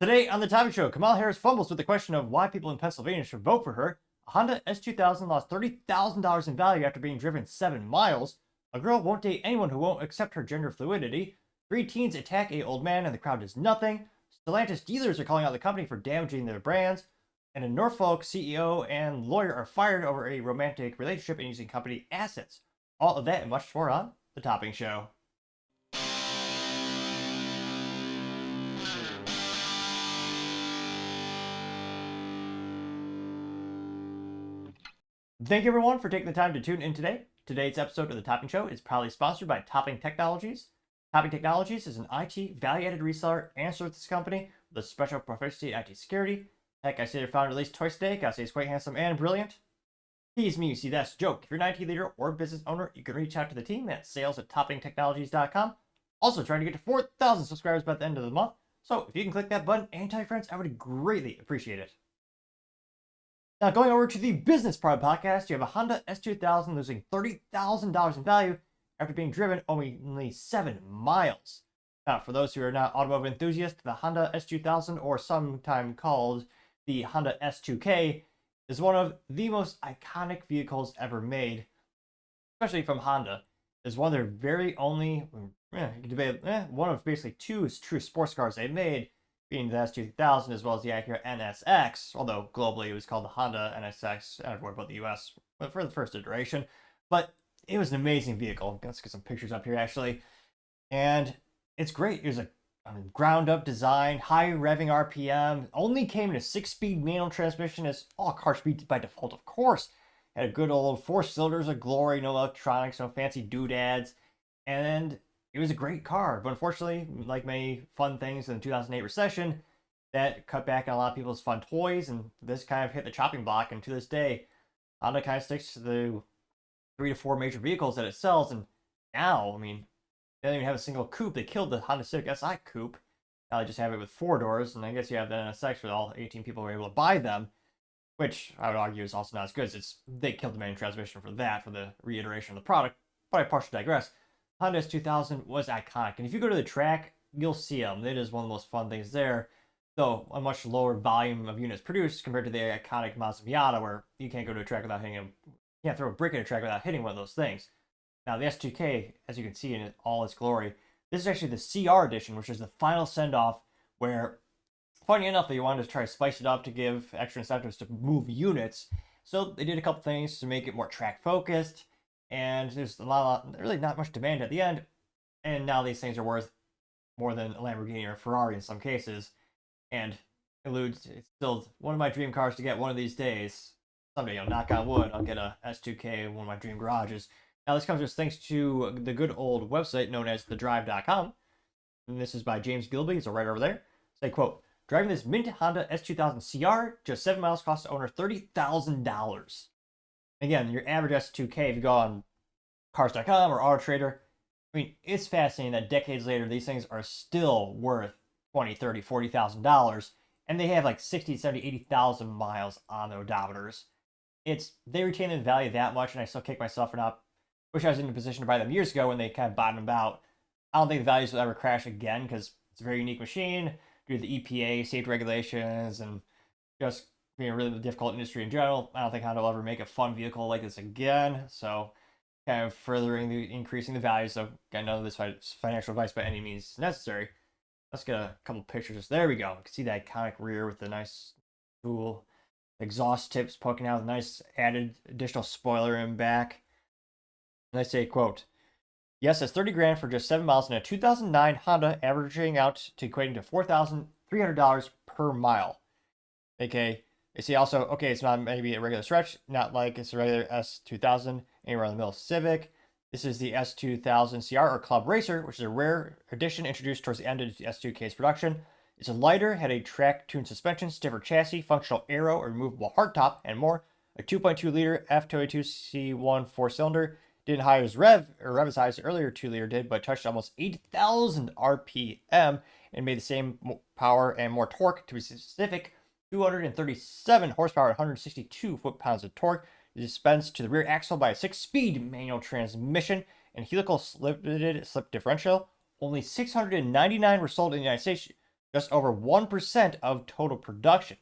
Today on the Topping Show, Kamala Harris fumbles with the question of why people in Pennsylvania should vote for her. A Honda S2000 lost $30,000 in value after being driven 7 miles. A girl won't date anyone who won't accept her gender fluidity. 3 teens attack a old man and the crowd does nothing. Stellantis dealers are calling out the company for damaging their brands. And a Norfolk CEO and lawyer are fired over a romantic relationship and using company assets. All of that and much more on the Topping Show. Thank you everyone for taking the time to tune in today. Today's episode of the Topping Show is proudly sponsored by Topping Technologies. Topping Technologies is an IT value-added reseller and services company with a special proficiency in IT security. Heck, I see their founder at least twice a day. Gotta say he's quite handsome and brilliant. Tease me, see that's a joke. If you're an IT leader or business owner, you can reach out to the team at sales@toppingtechnologies.com. Also trying to get to 4,000 subscribers by the end of the month. So if you can click that button and tell your friends, I would greatly appreciate it. Now, going over to the business part of the podcast, you have a Honda S2000 losing $30,000 in value after being driven only 7 miles. Now, for those who are not automotive enthusiasts, the Honda S2000, or sometimes called the Honda S2K, is one of the most iconic vehicles ever made, especially from Honda. It's one of their very only, one of basically 2 true sports cars they made, being the S2000 as well as the Acura NSX, although globally it was called the Honda NSX everywhere but the US for the first iteration. But it was an amazing vehicle. Let's get some pictures up here actually. And it's great. It was a ground up design, high revving RPM, only came in a 6-speed manual transmission as all cars speed by default, of course. Had a good old 4 cylinders of glory, no electronics, no fancy doodads. And it was a great car, but unfortunately, like many fun things in the 2008 recession, that cut back on a lot of people's fun toys, and this kind of hit the chopping block. And to this day, Honda kind of sticks to the 3 to 4 major vehicles that it sells. And now, they don't even have a single coupe. They killed the Honda Civic Si coupe. Now they just have it with 4 doors, and I guess you have the NSX where all 18 people were able to buy them, which I would argue is also not as good. They killed the manual transmission for the reiteration of the product, but I partially digress. Honda S2000 was iconic, and if you go to the track, you'll see them. It is one of the most fun things there, though a much lower volume of units produced compared to the iconic Mazda Miata, where you can't go to a track without hitting them. You can't throw a brick at a track without hitting one of those things. Now, the S2K, as you can see in all its glory, this is actually the CR edition, which is the final send-off, where, funny enough, they wanted to try to spice it up to give extra incentives to move units. So they did a couple things to make it more track-focused, and there's really not much demand at the end. And now these things are worth more than a Lamborghini or a Ferrari in some cases. And it's still one of my dream cars to get one of these days. Someday, knock on wood, I'll get a S2K in one of my dream garages. Now this comes just thanks to the good old website known as thedrive.com. And this is by James Gilby, he's right over there. Say, quote, driving this mint Honda S2000 CR, just 7 miles cost the owner $30,000. Again, your average S2K, if you go on cars.com or AutoTrader, it's fascinating that decades later, these things are still worth $20,000, $30,000, $40,000, and they have like 60, 70, 80,000 miles on the odometers. They retain the value that much, and I still kick myself for not. Wish I was in a position to buy them years ago when they kind of bottomed out. I don't think the values will ever crash again because it's a very unique machine due to the EPA safety regulations and just being a really difficult industry in general. I don't think Honda will ever make a fun vehicle like this again. So kind of increasing the value. So again, none of this financial advice by any means necessary. Let's get a couple pictures. There we go. You can see the iconic rear with the nice cool exhaust tips poking out with a nice added additional spoiler in back. And I say, quote, yes, that's 30 grand for just 7 miles in a 2009 Honda, averaging out to equating to $4,300 per mile. Okay. They say also, okay, it's not maybe a regular stretch, not like it's a regular S2000 anywhere in the middle Civic. This is the S2000 CR or Club Racer, which is a rare addition introduced towards the end of the S2K's production. It's a lighter, had a track-tuned suspension, stiffer chassis, functional aero, or removable hardtop, and more. A 2.2-liter F22C1 4-cylinder. Didn't high as rev as high as the earlier 2-liter did, but touched almost 8,000 RPM and made the same power and more torque. To be specific, 237 horsepower and 162 foot-pounds of torque. It is dispensed to the rear axle by a 6-speed manual transmission and helical slip differential. Only 699 were sold in the United States, just over 1% of total production.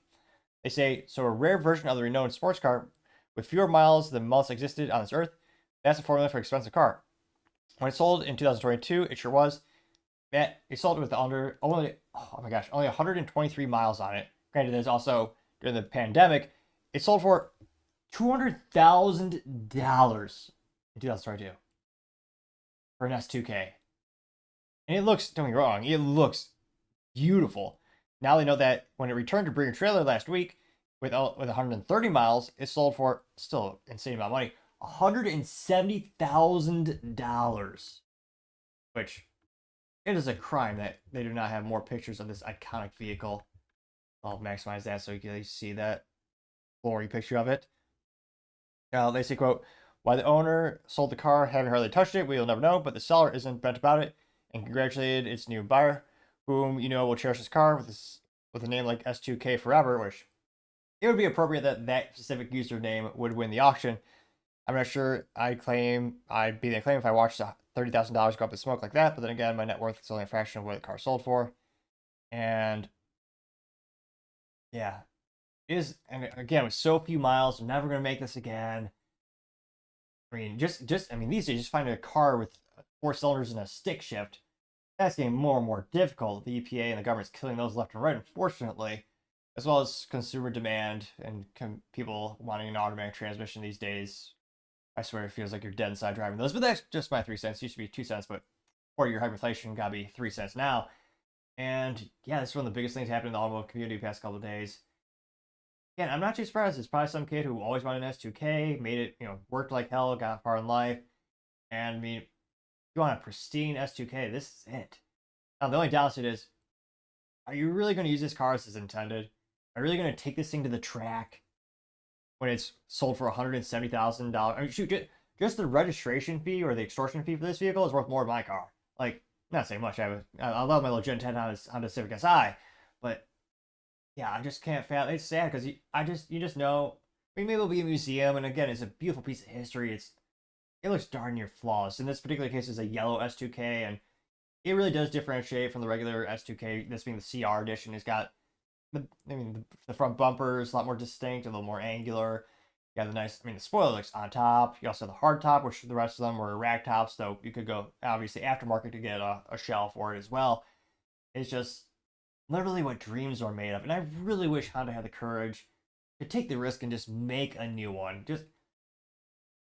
They say, so a rare version of the renowned sports car with fewer miles than most existed on this earth. That's the formula for an expensive car. When it sold in 2022, it sure was. It sold with only 123 miles on it. Granted, there's also during the pandemic, it sold for $200,000 in 2022 for an S2K. And it looks, don't get me wrong, it looks beautiful. Now they know that when it returned to Breeder Trailer last week with 130 miles, it sold for still insane amount of money, $170,000, which it is a crime that they do not have more pictures of this iconic vehicle. I'll maximize that so you can see that glory picture of it. They say, quote, why the owner sold the car, having hardly touched it, we will never know, but the seller isn't bent about it and congratulated its new buyer, whom you know will cherish this car with a name like S2K forever, which it would be appropriate that that specific username would win the auction. I'm not sure I'd be that claim if I watched $30,000 go up in smoke like that, but then again, my net worth is only a fraction of what the car sold for. And yeah, and again, with so few miles, I'm never going to make this again. I mean, these days, just finding a car with 4 cylinders and a stick shift, that's getting more and more difficult. The EPA and the government's killing those left and right, unfortunately, as well as consumer demand and people wanting an automatic transmission these days. I swear it feels like you're dead inside driving those, but that's just my 3 cents. It used to be 2 cents, but 40-year hyperinflation gotta be 3 cents now. And yeah, that's one of the biggest things happening in the automotive community the past couple of days. Again, I'm not too surprised. It's probably some kid who always wanted an S2K, made it, worked like hell, got far in life. And I mean, if you want a pristine S2K, this is it. Now, the only downside is, are you really going to use this car as intended? Are you really going to take this thing to the track when it's sold for $170,000? I mean, shoot, just the registration fee or the extortion fee for this vehicle is worth more than my car. Like, not saying much. I love my little Gen 10 Honda Civic Si, but yeah, I just can't fathom. It's sad because you just know. I mean, maybe it'll be a museum, and again, it's a beautiful piece of history. It looks darn near flawless. In this particular case, it's a yellow S2K, and it really does differentiate from the regular S2K. This being the CR edition, it's got the front bumper is a lot more distinct, a little more angular. You have the spoiler looks on top. You also have the hard top, which the rest of them were rag tops, though you could go obviously aftermarket to get a shell for it as well. It's just literally what dreams are made of, and I really wish Honda had the courage to take the risk and just make a new one.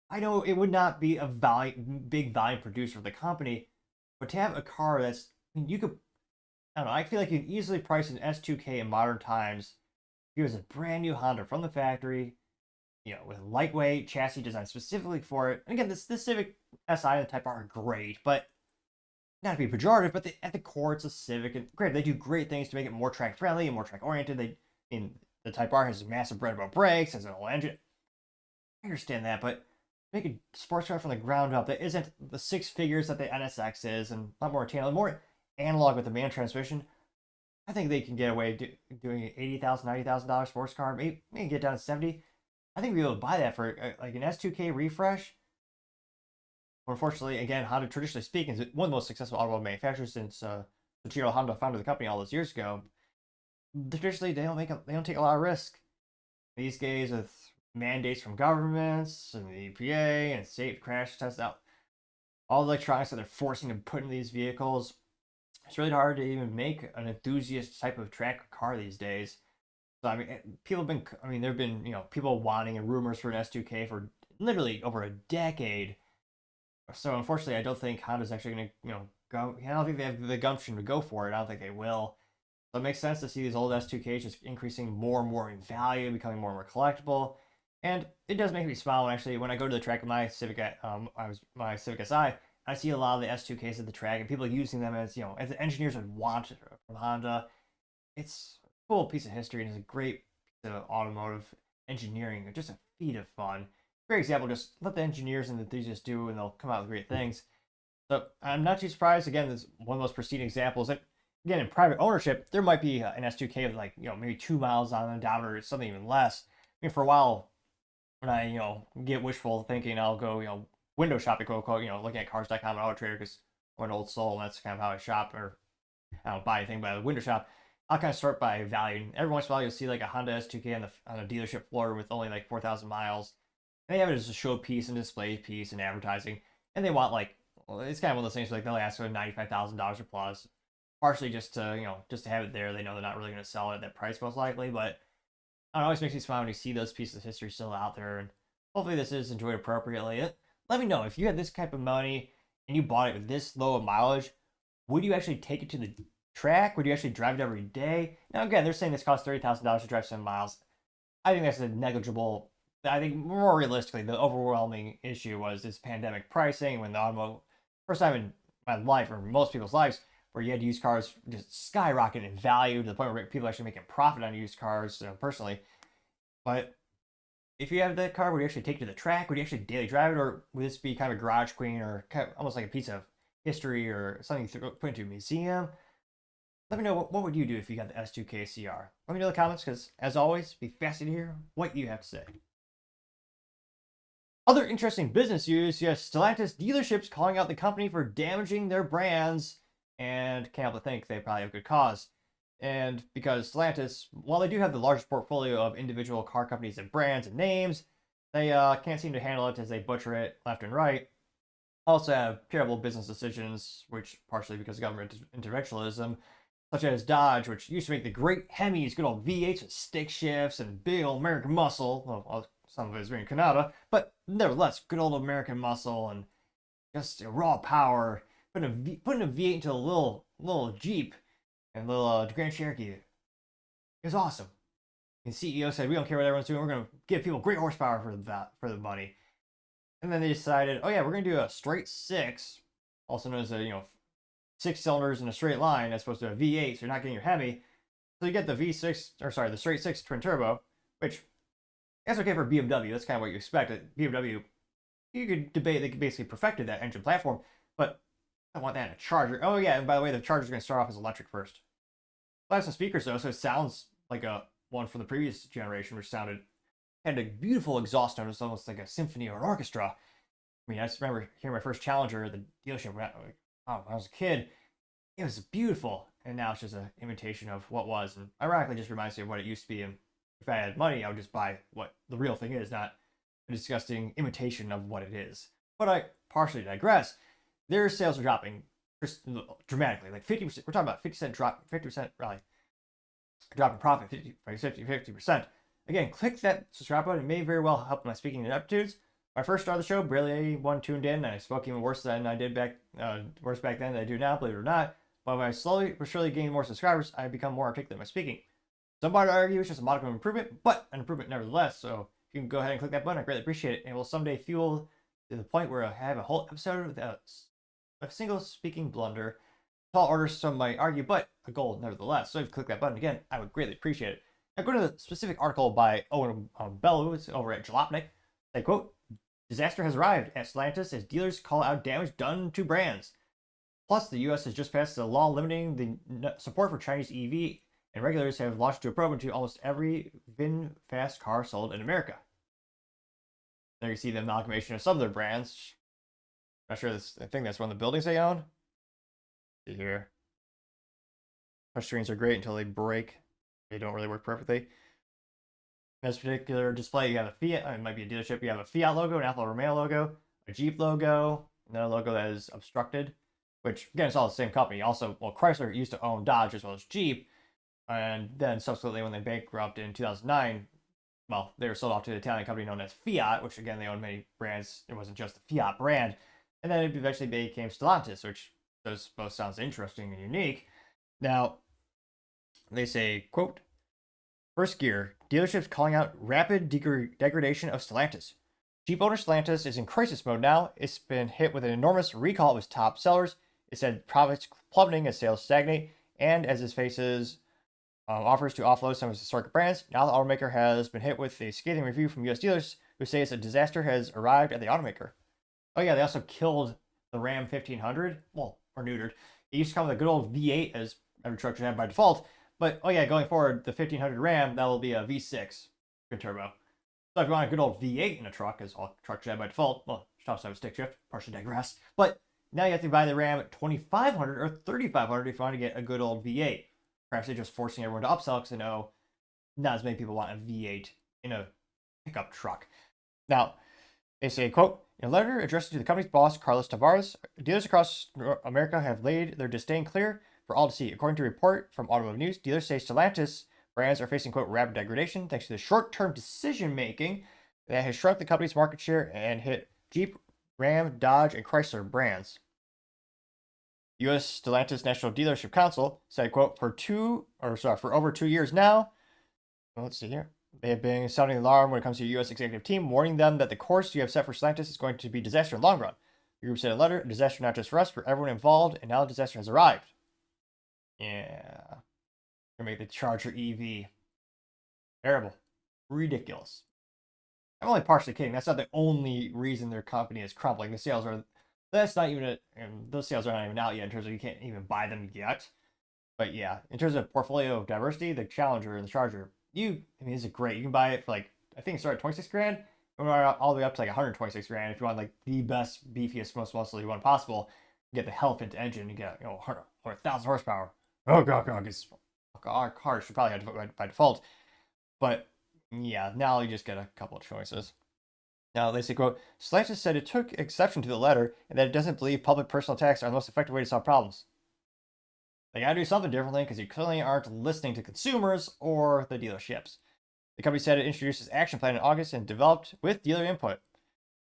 I know it would not be a big volume producer for the company, but to have a car that's, you could, I don't know, I feel like you can easily price an S2K in modern times. Here's a brand new Honda from the factory, with lightweight chassis designed specifically for it. And again, the Civic Si and the Type R are great, but not to be pejorative, but at the core, it's a Civic. And great, they do great things to make it more track friendly and more track oriented. The Type R has massive Brembo brakes, has an old engine. I understand that, but make a sports car from the ground up that isn't the 6 figures that the NSX is, and a lot more tailored, more analog with the manual transmission. I think they can get away doing an $80,000, $90,000 sports car, maybe get down to 70. I think we'll be able to buy that for like an S2K refresh. Unfortunately, again, Honda, traditionally speaking, is one of the most successful automobile manufacturers since Soichiro Honda founded the company all those years ago. Traditionally, they don't take a lot of risk. These days, with mandates from governments and the EPA and safe crash tests out, all the electronics that they're forcing to put in these vehicles, it's really hard to even make an enthusiast type of track car these days. So there have been people wanting and rumors for an S2K for literally over a decade. So unfortunately, I don't think Honda's actually going to go. I don't think they have the gumption to go for it. I don't think they will. So it makes sense to see these old S2Ks just increasing more and more in value, becoming more and more collectible. And it does make me smile when I go to the track of my Civic, my Civic Si, I see a lot of the S2Ks at the track and people using them as as the engineers would want from Honda. It's a cool piece of history and it's a great piece of automotive engineering, just a feat of fun. Great example, just let the engineers and the enthusiasts do and they'll come out with great things. So I'm not too surprised. Again, this is one of the most pristine examples. And again, in private ownership, there might be an S2K with maybe 2 miles on the odometer or something even less. I mean, for a while, when I get wishful thinking, I'll go window shopping, quote unquote, looking at cars.com and Auto Trader because I'm an old soul and that's kind of how I shop, or I don't buy anything but I window shop. I'll kind of start by value. Every once in a while, you'll see like a Honda S2K on a dealership floor with only like 4,000 miles. And they have it as a showpiece and display piece and advertising. And they want like, well, it's kind of one of those things like they'll ask for $95,000 or plus, partially just to just to have it there. They know they're not really going to sell it at that price most likely, but it always makes me smile when you see those pieces of history still out there. And hopefully this is enjoyed appropriately. Let me know if you had this type of money and you bought it with this low of mileage. Would you actually take it to the track? Would you actually drive it every day? Now again, they're saying this costs $30,000 to drive 7 miles. I think that's a negligible. I think more realistically, the overwhelming issue was this pandemic pricing when the automotive first time in my life or most people's lives where you had used cars just skyrocket in value to the point where people actually making profit on used cars, personally. But if you have that car, would you actually take it to the track? Would you actually daily drive it, or would this be kind of a garage queen or kind of almost like a piece of history or something you put into a museum? Let me know what would you do if you got the S2K CR. Let me know in the comments because, as always, be fascinated to hear what you have to say. Other interesting business news, yes, Stellantis dealerships calling out the company for damaging their brands, and can't help but think they probably have good cause. And because Stellantis, while they do have the largest portfolio of individual car companies and brands and names, they can't seem to handle it as they butcher it left and right. Also have terrible business decisions, which partially because of government interventionism, such as Dodge, which used to make the great Hemis, good old V8s with stick shifts and big old American muscle. Well, some of it is made in Canada, but nevertheless, good old American muscle and just raw power. Putting a V8 into a little Jeep and little Grand Cherokee. It was awesome. And CEO said, "We don't care what everyone's doing. We're going to give people great horsepower for the money." And then they decided, "Oh yeah, we're going to do a straight six, also known as a 6 cylinders in a straight line, as opposed to a V8. So you're not getting your Hemi. So you get the V6, or sorry, the straight six twin turbo, which that's okay for BMW. That's kind of what you expect. BMW, you could debate they basically perfected that engine platform, but I want that in a Charger. Oh yeah, and by the way, the Charger's going to start off as electric first. I have some speakers though, so it sounds like a one from the previous generation, which had a beautiful exhaust note. It's almost like a symphony or an orchestra. I mean, I just remember hearing my first Challenger at the dealership when I was a kid. It was beautiful, and now it's just an imitation of what was. And ironically, just reminds me of what it used to be. And if I had money, I would just buy what the real thing is, not a disgusting imitation of what it is. But I partially digress. Their sales are dropping dramatically, like 50%. We're talking about 50% drop, 50% really drop in profit, 50%. Again, click that subscribe button. It may very well help my speaking ineptitudes. When I first started the show, barely one tuned in, and I spoke even worse than I did worse back then than I do now, believe it or not. But when I slowly but surely gained more subscribers, I become more articulate in my speaking. Some might argue it's just a modicum of improvement, but an improvement nevertheless. So if you can go ahead and click that button, I greatly appreciate it, and it will someday fuel to the point where I have a whole episode without a single speaking blunder. Tall orders, some might argue, but a goal nevertheless. So if you click that button again, I would greatly appreciate it. Now go to the specific article by Owen Bellew, it's over at Jalopnik. They quote, "Disaster has arrived at Stellantis as dealers call out damage done to brands. Plus, the U.S. has just passed a law limiting the support for Chinese EV, and regulators have launched a probe into almost every VinFast car sold in America." There you see the amalgamation of some of their brands. Not sure this. I think that's one of the buildings they own. See here. Touch screens are great until they break. They don't really work perfectly. In this particular display, you have a Fiat. It might be a dealership. You have a Fiat logo, an Alfa Romeo logo, a Jeep logo, another logo that is obstructed. Which again, it's all the same company. Also, well, Chrysler used to own Dodge as well as Jeep, and then subsequently, when they bankrupted in 2009, well, they were sold off to an Italian company known as Fiat, which again they own many brands. It wasn't just the Fiat brand. And then it eventually became Stellantis, which those both sounds interesting and unique. Now, they say, quote, "First gear, dealerships calling out rapid degradation of Stellantis. Jeep owner Stellantis is in crisis mode now. It's been hit with an enormous recall of its top sellers. It said profits plummeting as sales stagnate, and as it faces offers to offload some of its historic brands. Now the automaker has been hit with a scathing review from U.S. dealers who say it's a disaster has arrived at the automaker." Oh yeah, they also killed the Ram 1500, well, or neutered. It used to come with a good old V8 as every truck should have by default. But oh yeah, going forward, the 1500 Ram, that will be a V6 twin turbo. So if you want a good old V8 in a truck, as all trucks should have by default, well, it should also have a stick shift, partially digress. But now you have to buy the Ram at 2500 or 3500 if you want to get a good old V8. perhaps they're just forcing everyone to upsell because they know not as many people want a V8 in a pickup truck. Now, they say, quote, in a letter addressed to the company's boss, Carlos Tavares, dealers across America have laid their disdain clear for all to see. According to a report from Automotive News, dealers say Stellantis brands are facing, quote, rapid degradation thanks to the short-term decision-making that has shrunk the company's market share and hit Jeep, Ram, Dodge, and Chrysler brands. U.S. Stellantis National Dealership Council said, quote, for over 2 years now, let's see here, they have been sounding the alarm when it comes to your U.S. executive team, warning them that the course you have set for Stellantis is going to be disaster in the long run. The group said in a letter, a disaster not just for us, for everyone involved, and now the disaster has arrived. Yeah. Gonna make the Charger EV. Terrible. Ridiculous. I'm only partially kidding. That's not the only reason their company is crumbling. The sales are, that's not even, those sales are not even out yet in terms of you can't even buy them yet. But yeah, in terms of portfolio diversity, the Challenger and the Charger, this is great. You can buy it for like, I think it started at 26 grand, and all the way up to like 126 grand. If you want like the best, beefiest, most muscly one possible, you get the Elephant engine, you get 100,000 horsepower. Oh god, our cars should probably have to by default. But yeah, now you just get a couple of choices. Now they say, quote, Stellantis said it took exception to the letter and that it doesn't believe public personal attacks are the most effective way to solve problems. They gotta do something differently because you clearly aren't listening to consumers or the dealerships. The company said it introduced its action plan in August and developed with dealer input.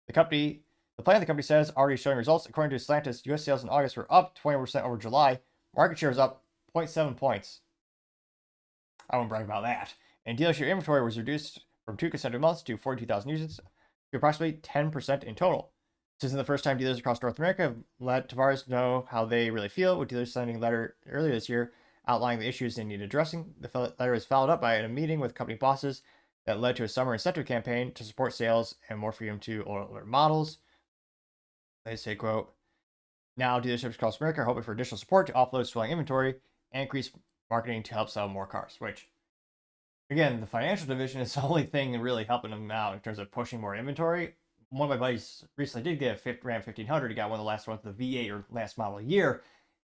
The plan the company says already showing results. According to Stellantis, U.S. sales in August were up 20% over July. Market share is up 0.7 points. I won't brag about that. And dealership inventory was reduced from 2 consecutive months to 42,000 units to approximately 10% in total. This isn't the first time dealers across North America have let Tavares know how they really feel, with dealers sending a letter earlier this year outlining the issues they need addressing. The letter was followed up by a meeting with company bosses that led to a summer incentive campaign to support sales and more freedom to older models. They say, quote, now dealerships across America are hoping for additional support to offload swelling inventory and increase marketing to help sell more cars, which, again, the financial division is the only thing really helping them out in terms of pushing more inventory. One of my buddies recently did get a Ram 1500. He got one of the last ones, the V8 or last model year.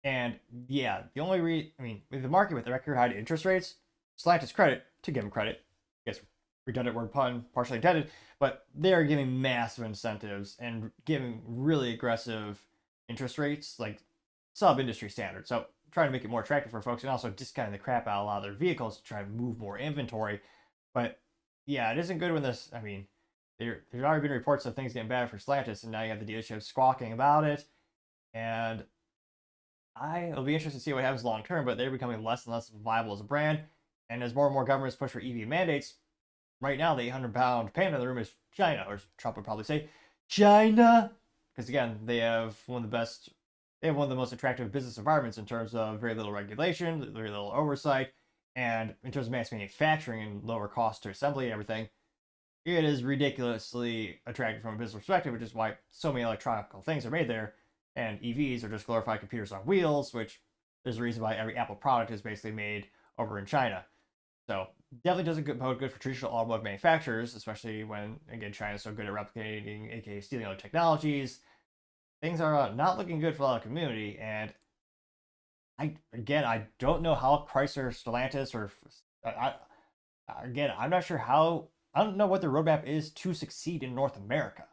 And yeah, the only with the market with the record high interest rates, Stellantis credit, to give them credit, I guess redundant word pun, partially intended, but they are giving massive incentives and giving really aggressive interest rates, like sub-industry standard. So trying to make it more attractive for folks and also discounting the crap out of a lot of their vehicles to try to move more inventory. But yeah, it isn't good when this, there's already been reports of things getting bad for Stellantis, and now you have the dealership squawking about it. And it'll be interesting to see what happens long term, but they're becoming less and less viable as a brand. And as more and more governments push for EV mandates, right now the 800-pound panda in the room is China, or Trump would probably say China, because again, they have one of the most attractive business environments in terms of very little regulation, very little oversight, and in terms of mass manufacturing and lower cost to assembly and everything, it is ridiculously attractive from a business perspective, which is why so many electronic things are made there. And EVs are just glorified computers on wheels, which there's a reason why every Apple product is basically made over in China. So definitely doesn't bode good for traditional automotive manufacturers, especially when, again, China's so good at replicating, aka stealing other technologies. Things are not looking good for a lot of community, and I don't know how Chrysler, Stellantis, or I'm not sure how. I don't know what their roadmap is to succeed in North America.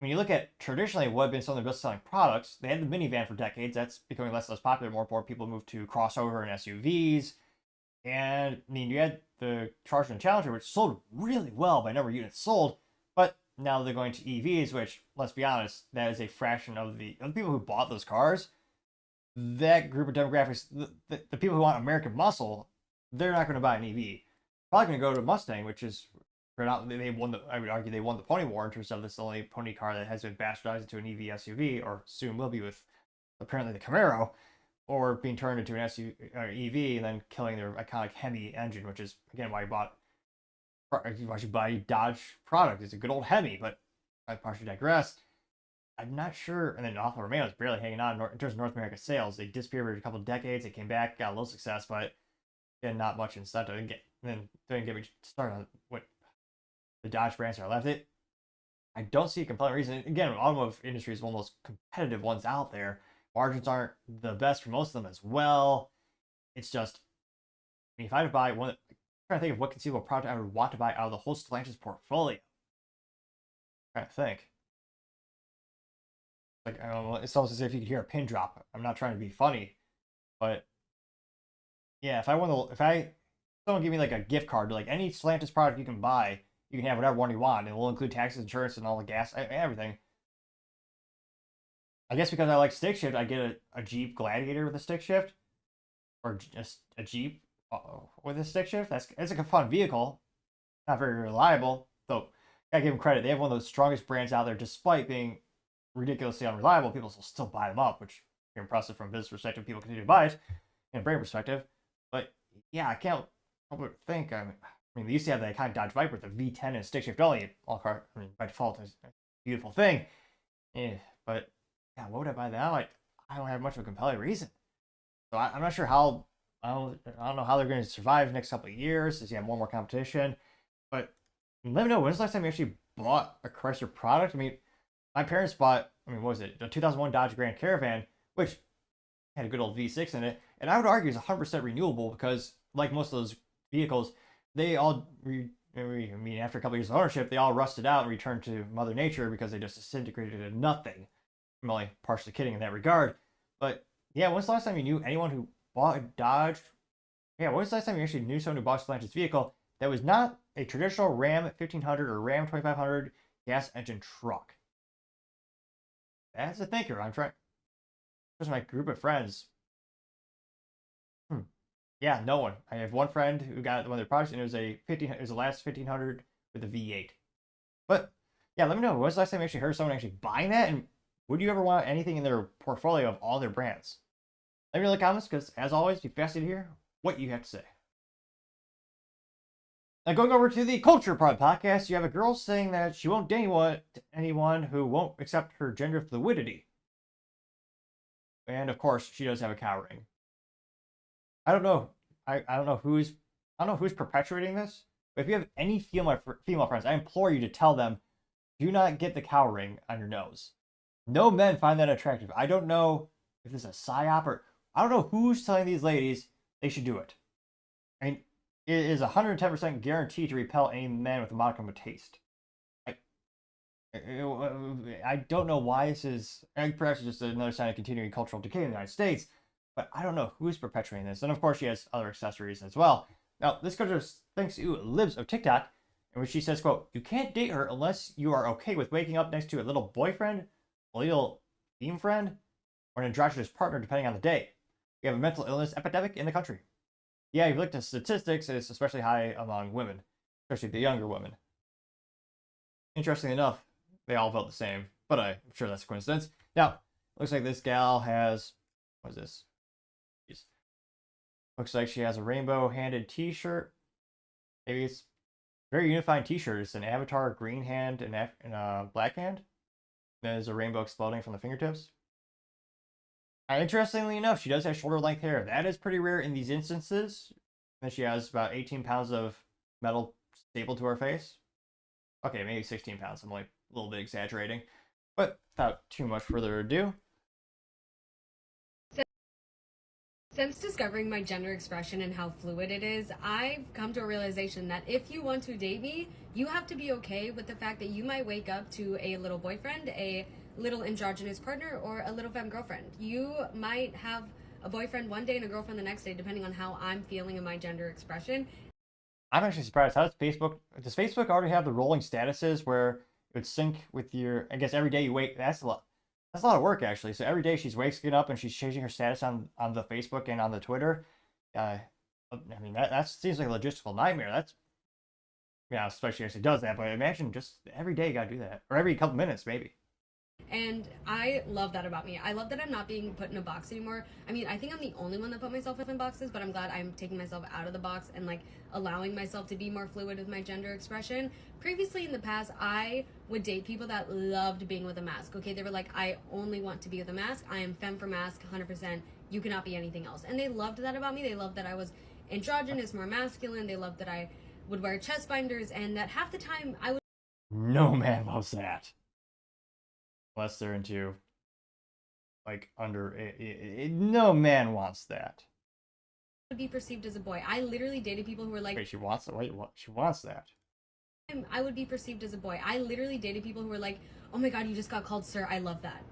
When you look at traditionally what have been some of their best-selling products, they had the minivan for decades. That's becoming less and less popular. More and more people move to crossover and SUVs. And you had the Charger and Challenger, which sold really well by number of units sold, but now they're going to EVs, which, let's be honest, that is a fraction of the people who bought those cars. That group of demographics, the people who want American muscle, they're not going to buy an EV. Probably going to go to a Mustang, which is, I would argue they won the pony war in terms of this only pony car that has been bastardized into an EV SUV, or soon will be with apparently the Camaro, or being turned into an SUV or EV and then killing their iconic Hemi engine, which is, again, why you buy Dodge product. It's a good old Hemi, but I partially digress. I'm not sure. And then Alfa Romeo is barely hanging on in terms of North America sales. They disappeared for a couple of decades. They came back, got a little success, but again, not much incentive. And then don't get me started on what the Dodge brands are left. I don't see a compelling reason. Again, automotive industry is one of the most competitive ones out there. Margins aren't the best for most of them as well. It's just, mean, if I had to buy one, I'm trying to think of what conceivable product I would want to buy out of the whole Stellantis portfolio. I'm trying to think. Like, I don't know, it's almost as if you could hear a pin drop. I'm not trying to be funny, but yeah, if someone give me like a gift card to like any Stellantis product you can buy, you can have whatever one you want, and we'll include taxes, insurance, and all the gas, everything. I guess because I like stick shift, I get a Jeep Gladiator with a stick shift, or just a Jeep with a stick shift. It's like a fun vehicle, not very reliable, though. I give them credit; they have one of the strongest brands out there, despite being ridiculously unreliable. People will still buy them up, which is impressive from a business perspective. People continue to buy it, in a brand perspective. But yeah, I can't help but think. I mean, they used to have that kind of Dodge Viper with a V10 and stick shift only. All car, I mean, by default, is a beautiful thing. Yeah, but yeah, what would I buy now? I don't have much of a compelling reason. So I'm not sure how. I don't know how they're going to survive the next couple of years as you have more and more competition. But let me know, when's the last time you actually bought a Chrysler product? I mean, my parents bought, I mean, what was it? A 2001 Dodge Grand Caravan, which had a good old V6 in it. And I would argue is 100% renewable because, like most of those vehicles, they all, I mean, after a couple of years of ownership, they all rusted out and returned to Mother Nature because they just disintegrated into nothing. I'm only partially kidding in that regard. But yeah, when's the last time you knew anyone who bought a Dodge? Yeah, when was the last time you actually knew someone who bought a Stellantis vehicle that was not a traditional Ram 1500 or Ram 2500 gas engine truck? That's a thinker. I'm trying. Just my group of friends. Yeah, no one. I have one friend who got one of their products, and it was the last 1500 with a V8. But yeah, let me know. When was the last time you actually heard someone actually buying that? And would you ever want anything in their portfolio of all their brands? Let me know in the comments, because as always, be fascinated to hear what you have to say. Now, going over to the Culture Prod podcast, you have a girl saying that she won't date anyone who won't accept her gender fluidity. And of course, she does have a cow ring. I don't know. I don't know who's perpetuating this. But if you have any female friends, I implore you to tell them, do not get the cow ring on your nose. No men find that attractive. I don't know if this is a psyop or I don't know who's telling these ladies they should do it. I mean, it is 110% guaranteed to repel any man with a modicum of taste. I don't know why this is. Perhaps it's just another sign of continuing cultural decay in the United States, but I don't know who's perpetuating this. And of course, she has other accessories as well. Now, this goes thanks to Libs of TikTok, in which she says, quote, "You can't date her unless you are okay with waking up next to a little boyfriend, a little theme friend, or an androgynous partner, depending on the day. We have a mental illness epidemic in the country." Yeah, if you look at statistics, it's especially high among women, especially the younger women. Interestingly enough, they all felt the same, but I'm sure that's a coincidence. Now, looks like this gal has, what is this? Jeez. Looks like she has a rainbow-handed t-shirt. Maybe it's a very unifying t-shirt. It's an avatar green hand and a black hand. There's a rainbow exploding from the fingertips. Interestingly enough, she does have shoulder-length hair. That is pretty rare in these instances. And she has about 18 pounds of metal stapled to her face. Okay, maybe 16 pounds. I'm like a little bit exaggerating. But without too much further ado. Since discovering my gender expression and how fluid it is, I've come to a realization that if you want to date me, you have to be okay with the fact that you might wake up to a little boyfriend, a little androgynous partner, or a little femme girlfriend. You might have a boyfriend one day and a girlfriend the next day, depending on how I'm feeling in my gender expression. I'm actually surprised. How does Facebook already have the rolling statuses where it would sync with your, I guess every day you wake, that's a lot of work actually. So every day she's waking up and she's changing her status on the Facebook and on the Twitter. I mean, that seems like a logistical nightmare. That's, yeah, especially if she does that, but imagine just every day you gotta do that. Or every couple minutes maybe. And I love that about me. I love that I'm not being put in a box anymore. I mean, I think I'm the only one that put myself in boxes, but I'm glad I'm taking myself out of the box and like allowing myself to be more fluid with my gender expression. Previously in the past, I would date people that loved being with a mask. Okay, they were like, I only want to be with a mask. I am femme for mask, 100%. You cannot be anything else. And they loved that about me. They loved that I was androgynous, more masculine. They loved that I would wear chest binders and that half the time I would... No man loves that. Unless they're into, like, no man wants that. would be perceived as a boy. I literally dated people who were like, Wait, she wants that. Wait, what? She wants that. I would be perceived as a boy. I literally dated people who were like, oh my god, you just got called sir. I love that.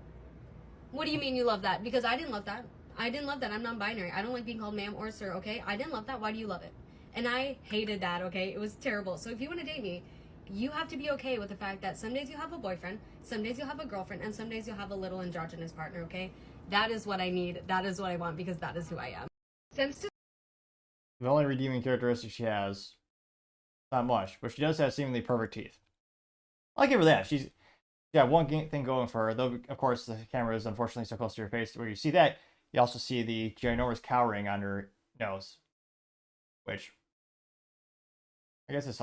What do you mean you love that? Because I didn't love that. I didn't love that. I'm non-binary. I don't like being called ma'am or sir, okay? I didn't love that. Why do you love it? And I hated that, okay? It was terrible. So if you want to date me, you have to be okay with the fact that some days you'll have a boyfriend, some days you'll have a girlfriend, and some days you'll have a little androgynous partner, okay? That is what I need. That is what I want because that is who I am. The only redeeming characteristic she has, not much, but she does have seemingly perfect teeth. I'll give her that. She's got one thing going for her, though, of course, the camera is unfortunately so close to her face where you see that. You also see the ginormous cowering on her nose, which I guess it's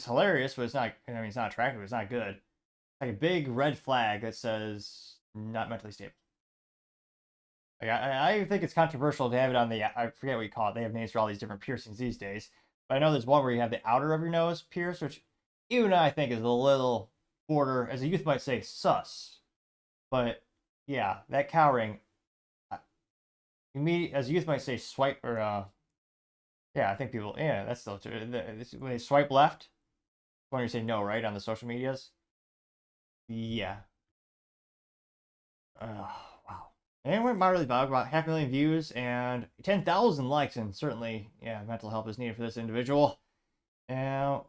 hilarious, but it's not. I mean, it's not attractive. It's not good. Like a big red flag that says not mentally stable. Like I think it's controversial to have it on the. I forget what you call it. They have names for all these different piercings these days. But I know there's one where you have the outer of your nose pierced, which even I think is a little border, as a youth might say, sus. But yeah, that cowering. As a youth might say, swipe or yeah, I think people. Yeah, that's still true. When they swipe left, when you say no, right, on the social medias. Yeah. Wow. And it went moderately viral, about 500,000 views and 10,000 likes, and certainly, yeah, mental help is needed for this individual. And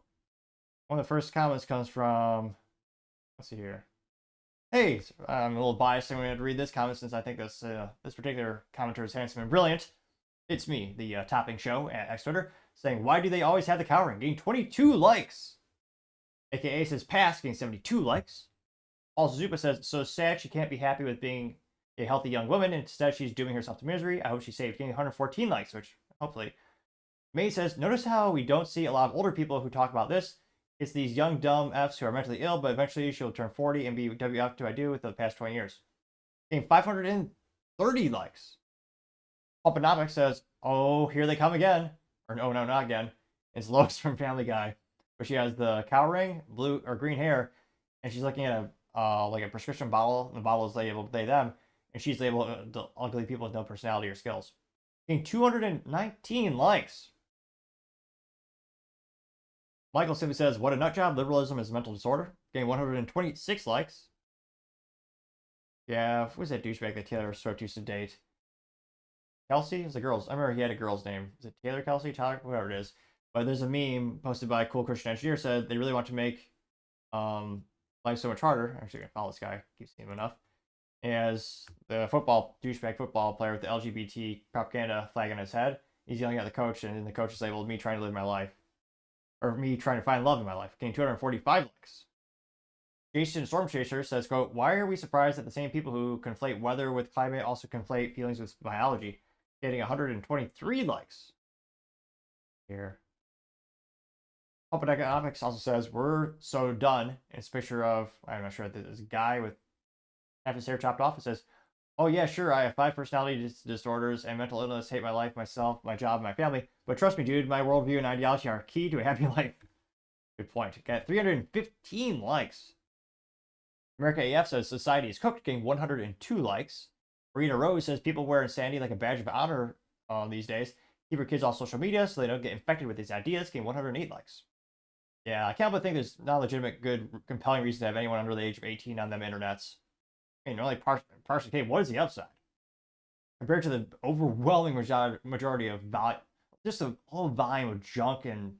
one of the first comments comes from, let's see here. Hey, I'm a little biased. I'm going to read this comment since I think this particular commenter is handsome and brilliant. It's me, the Topping Show at X Twitter, saying, why do they always have the cowering? Getting 22 likes. AKA says, pass, getting 72 likes. Also, Zupa says, so sad she can't be happy with being a healthy young woman. Instead, she's dooming herself to misery. I hope she saved, getting 114 likes, which hopefully. May says, notice how we don't see a lot of older people who talk about this. It's these young, dumb Fs who are mentally ill, but eventually she'll turn 40 and be WF do I do with the past 20 years. Getting 530 likes. Pumpanomics says, oh, here they come again. Or no, not again. It's Lois from Family Guy. But she has the cowering, blue or green hair, and she's looking at like a prescription bottle. The bottle is labeled they, them, and she's labeled the ugly people with no personality or skills. Getting 219 likes. Michael simply says, what a nut job. Liberalism is a mental disorder. Getting 126 likes. Yeah, who's that douchebag that Taylor Swift used to date? Kelsey? It's a girl's. I remember he had a girl's name. Is it Taylor Kelsey? Tyler? Whatever it is. But there's a meme posted by Cool Christian Engineer said they really want to make life so much harder. I'm actually going to follow this guy. Keep seeing him enough. As the douchebag football player with the LGBT propaganda flag on his head, he's yelling at the coach, and the coach is labeled me trying to live my life. Or me trying to find love in my life. Getting 245 likes. Jason Storm Chaser says, quote, why are we surprised that the same people who conflate weather with climate also conflate feelings with biology? Getting 123 likes. Here. Open Economics also says, we're so done. It's a picture of, I'm not sure, this guy with half his hair chopped off. It says, oh yeah, sure, I have 5 personality disorders and mental illness, hate my life, myself, my job, my family. But trust me, dude, my worldview and ideology are key to a happy life. Good point. Got 315 likes. America AF says, society is cooked, getting 102 likes. Marina Rose says, people wear insanity like a badge of honor these days. Keep your kids off social media so they don't get infected with these ideas, getting 108 likes. Yeah, I can't but think there's not a legitimate, good, compelling reason to have anyone under the age of 18 on them internets. I mean, only partially, okay, what is the upside? Compared to the overwhelming majority of just the whole volume of junk, and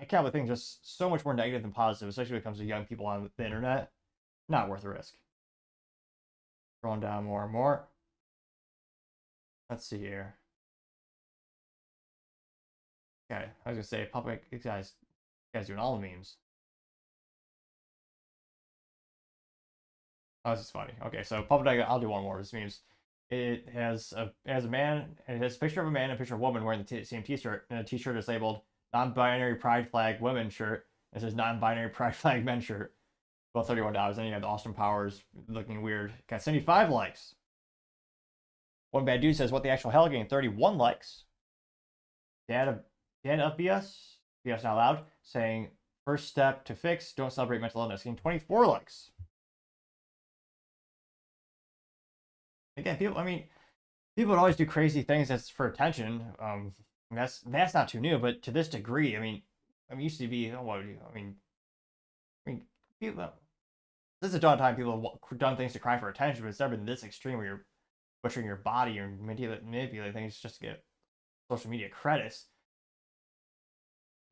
I can't but think just so much more negative than positive, especially when it comes to young people on the internet. Not worth the risk. Scrolling down more and more. Let's see here. Okay, I was gonna say public. You guys doing all the memes. Oh, this is funny. Okay, so public. I'll do one more. This memes. It has a man. It has a picture of a man and a picture of a woman wearing the same T-shirt, and the T-shirt is labeled "Non-binary Pride Flag Women Shirt." It says "Non-binary Pride Flag Men Shirt." About $31. Then you have the Austin Powers looking weird. Got 75 likes. One bad dude says, "What the actual hell?" Getting 31 likes. Dan of BS Not Loud, saying, "First step to fix, don't celebrate mental illness." Getting 24 likes. Again, people, I mean, people would always do crazy things that's for attention. That's not too new, but to this degree, I mean, used to be, what would you, I mean, people, this is a done time people have done things to cry for attention, but it's never been this extreme where you're butchering your body or manipulating things just to get social media credits.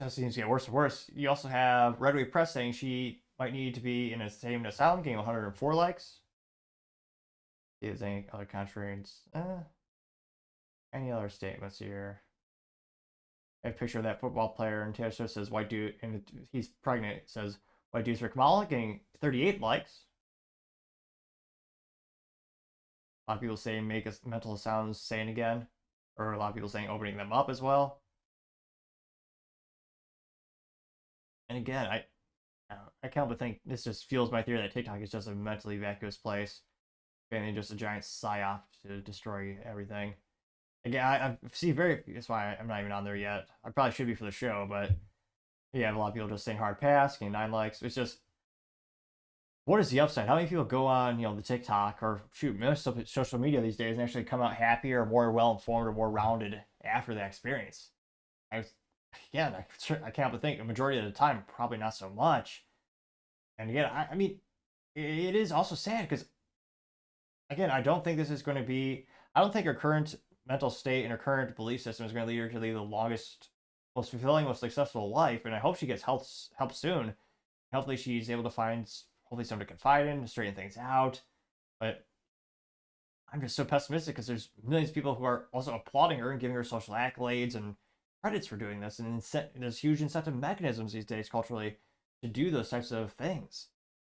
That seems to get worse and worse. You also have Red Wave Press saying she might need to be in a same asylum, getting 104 likes. See if there's any other contrarians. Any other statements here? I have a picture of that football player, and Taylor Swift says white dude, and he's pregnant. It says white dudes for Kamala, getting 38 likes. A lot of people saying make a mental sounds sane again, or a lot of people saying opening them up as well. And again, I can't help but think this just fuels my theory that TikTok is just a mentally vacuous place, and just a giant psyop to destroy everything. Again, I see that's why I'm not even on there yet. I probably should be for the show, but yeah, a lot of people just saying hard pass, getting 9 likes. It's just, what is the upside? How many people go on, the TikTok or shoot most of social media these days and actually come out happier, more well informed, or more rounded after that experience? Again, I can't but think a majority of the time, probably not so much. And again, I mean, it is also sad because, again, I don't think this is going to be. I don't think her current mental state and her current belief system is going to lead her to lead the longest, most fulfilling, most successful life. And I hope she gets help soon. Hopefully, she's able to find someone to confide in, to straighten things out. But I'm just so pessimistic because there's millions of people who are also applauding her and giving her social accolades and credits for doing this, and there's huge incentive mechanisms these days culturally to do those types of things.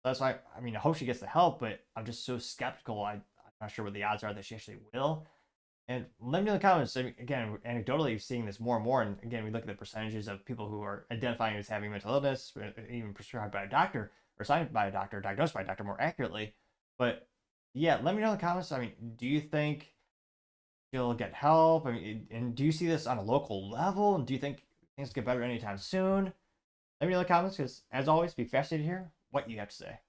That's why, I mean, I hope she gets the help, but I'm just so skeptical. I'm not sure what the odds are that she actually will. And let me know in the comments. I mean, again, anecdotally, seeing this more and more, and again, we look at the percentages of people who are identifying as having mental illness, even prescribed by a doctor, or signed by a doctor, diagnosed by a doctor more accurately. But yeah, let me know in the comments. I mean, do you think she'll get help? I mean, and do you see this on a local level? And do you think things get better anytime soon? Let me know in the comments, because as always, be fascinated to hear what you have to say.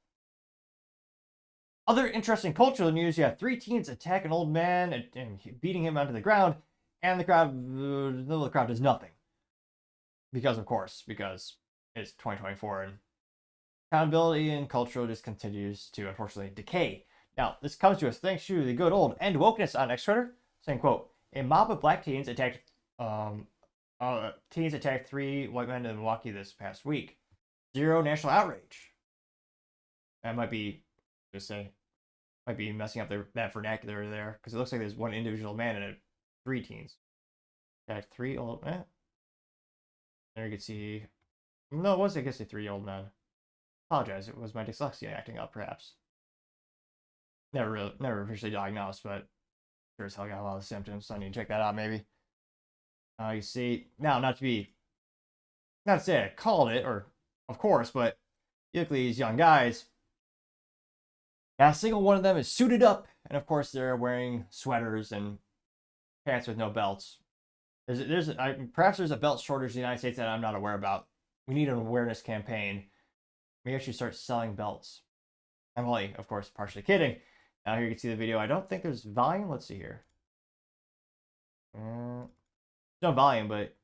Other interesting cultural news: you have 3 teens attack an old man and beating him onto the ground, and the crowd does nothing. Because it's 2024 and accountability and culture just continues to unfortunately decay. Now, this comes to us thanks to the good old End Wokeness on X Twitter, saying, quote, a mob of black teens attacked 3 white men in Milwaukee this past week. Zero national outrage. That might be messing up that vernacular there, because it looks like there's one individual man and 3 teens. Attacked 3 old men. There you can see. No, it was, I guess, a 3 old men. Apologize, it was my dyslexia acting up, perhaps. Never officially diagnosed, but sure as hell got a lot of symptoms, so I need to check that out maybe. You see, now not to say I called it, or of course, but you look at these young guys. Not a single one of them is suited up, and of course they're wearing sweaters and pants with no belts. Perhaps there's a belt shortage in the United States that I'm not aware about. We need an awareness campaign. Maybe I should start selling belts. I'm only, of course, partially kidding. Now here you can see the video. I don't think there's volume. Let's see here. No volume, but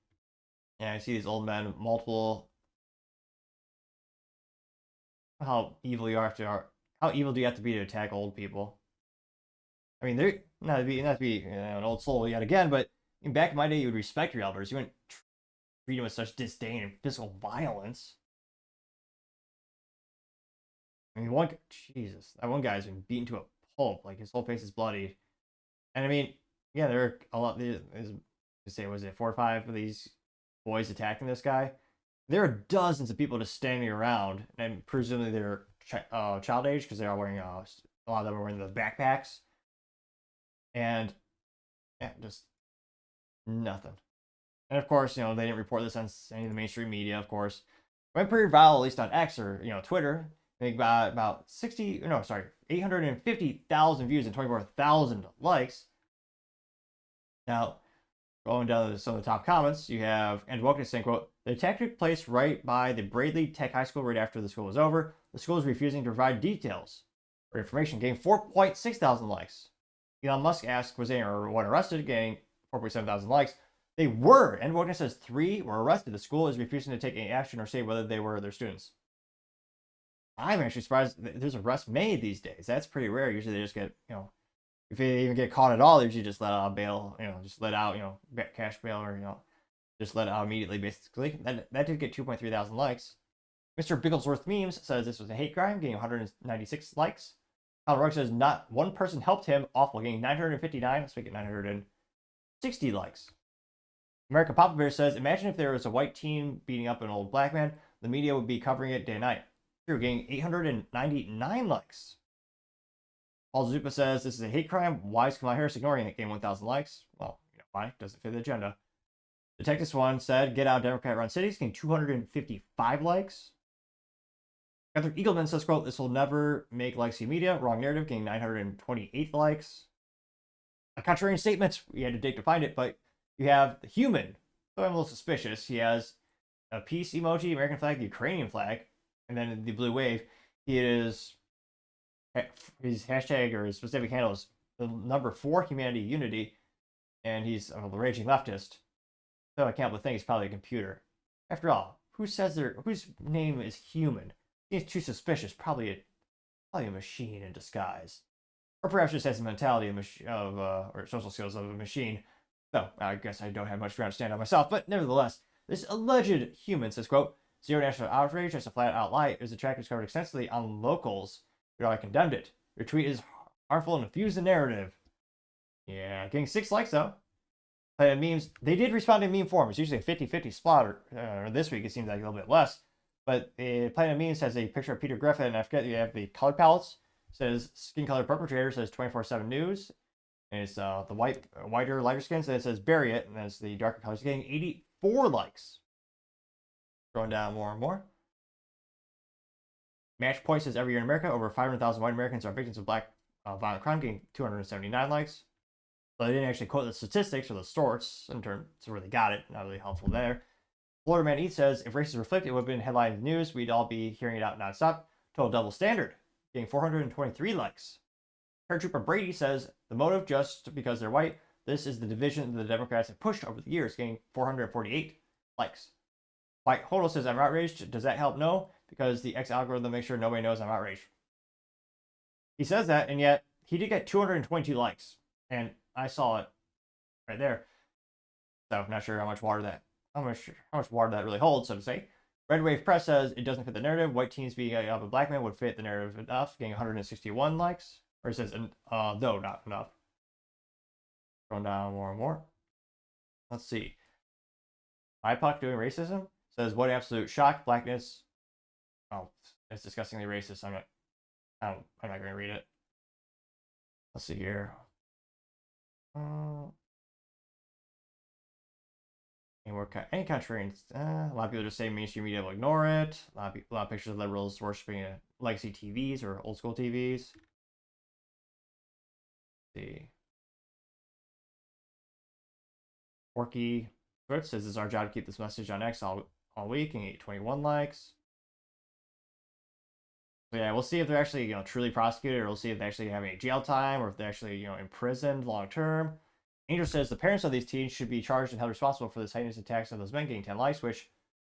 yeah, I see these old men, multiple. How evil you are how evil do you have to be to attack old people? I mean, they're not to be an old soul yet again, but back in my day, you would respect your elders. You wouldn't treat them with such disdain and physical violence. I mean, that one guy's been beaten to a pulp, like his whole face is bloody. And I mean, yeah, there are a lot. Was it 4 or 5 of these boys attacking this guy? There are dozens of people just standing around, and presumably they're child age, because they are wearing a lot of them are wearing the backpacks, and yeah, just nothing. And of course, they didn't report this on any of the mainstream media. Of course, it went pretty viral, at least on X or Twitter. I think about 850,000 views and 24,000 likes. Now, going down to some of the top comments, you have End Wokeness saying, quote, the attack took place right by the Bradley Tech High School right after the school was over. The school is refusing to provide details or information, getting 4.6 thousand likes. Elon Musk asked, was anyone arrested, getting 4.7 thousand likes. They were. And witness says 3 were arrested. The school is refusing to take any action or say whether they were their students. I'm actually surprised there's arrests made these days. That's pretty rare. Usually they just get, if they even get caught at all, they usually just let out bail, just let out, cash bail or, just let it out immediately, basically. That did get 2.3 thousand likes. Mr. Bigglesworth Memes says this was a hate crime, getting 196 likes. Conor Rugg says not one person helped him, awful, getting 959. Let's make it 960 likes. America Papa Bear says, imagine if there was a white teen beating up an old black man, the media would be covering it day and night. True, getting 899 likes. Paul Zupa says, this is a hate crime. Why is Kamala Harris ignoring it? Getting 1,000 likes. Well, why? Doesn't fit the agenda. Detectives One said, get out Democrat-run cities, getting 255 likes. Gunther Eagleman says, quote, this will never make legacy media. Wrong narrative, getting 928 likes. A contrarian statement. We had to dig to find it, but you have the human. So I'm a little suspicious. He has a peace emoji, American flag, the Ukrainian flag, and then the blue wave. His hashtag or his specific handle is the number 4, humanity unity, and he's a raging leftist. So I can't but think he's probably a computer. After all, whose name is human? Seems too suspicious. Probably a machine in disguise, or perhaps just has the mentality or social skills of a machine. So I guess I don't have much ground to stand on myself. But nevertheless, this alleged human says, quote, zero national outrage, just a flat out lie. It was a track discovered extensively on locals. I condemned it. Your tweet is harmful and infuse the narrative. Yeah, getting 6 likes though. Planet Memes, they did respond in meme form. It's usually a 50-50 spot, or this week it seems like a little bit less. But Planet Memes has a picture of Peter Griffin, and I forget you have the color palettes. It says skin color perpetrator, says 24/7 news. And it's the whiter, lighter skins, and it says bury it, and that's the darker colors. Getting 84 likes. Going down more and more. Match Point says every year in America, over 500,000 white Americans are victims of black violent crime, getting 279 likes. So they didn't actually quote the statistics or the source in terms of where they got it. Not really helpful there. Florida Man Eats says, if races were flipped, it would have been headline in the news. We'd all be hearing it out nonstop. Total double standard, getting 423 likes. Paratrooper Brady says, the motive just because they're white. This is the division the Democrats have pushed over the years, getting 448 likes. White Hodo says, I'm outraged. Does that help? No, because the X algorithm makes sure nobody knows I'm outraged. He says that, and yet he did get 222 likes, and I saw it right there. So I'm not sure how much water that really holds, so to say. Red Wave Press says it doesn't fit the narrative. White teens being up a black man would fit the narrative enough, getting 161 likes. Or it says, no, not enough. Going down more and more. Let's see. IPOC doing racism says, what absolute shock, blackness. Oh, it's disgustingly racist. I'm not going to read it. Let's see here. Any country, a lot of people just say mainstream media will ignore it. A lot of pictures of liberals worshiping legacy TVs or old school TVs. Let's see. Porky Fritz says it's our job to keep this message on X all week and get 21 likes. So yeah, we'll see if they're actually truly prosecuted, or we'll see if they actually have any jail time, or if they're actually imprisoned long term. Angel says the parents of these teens should be charged and held responsible for the heinous attacks on those men, getting 10 likes, which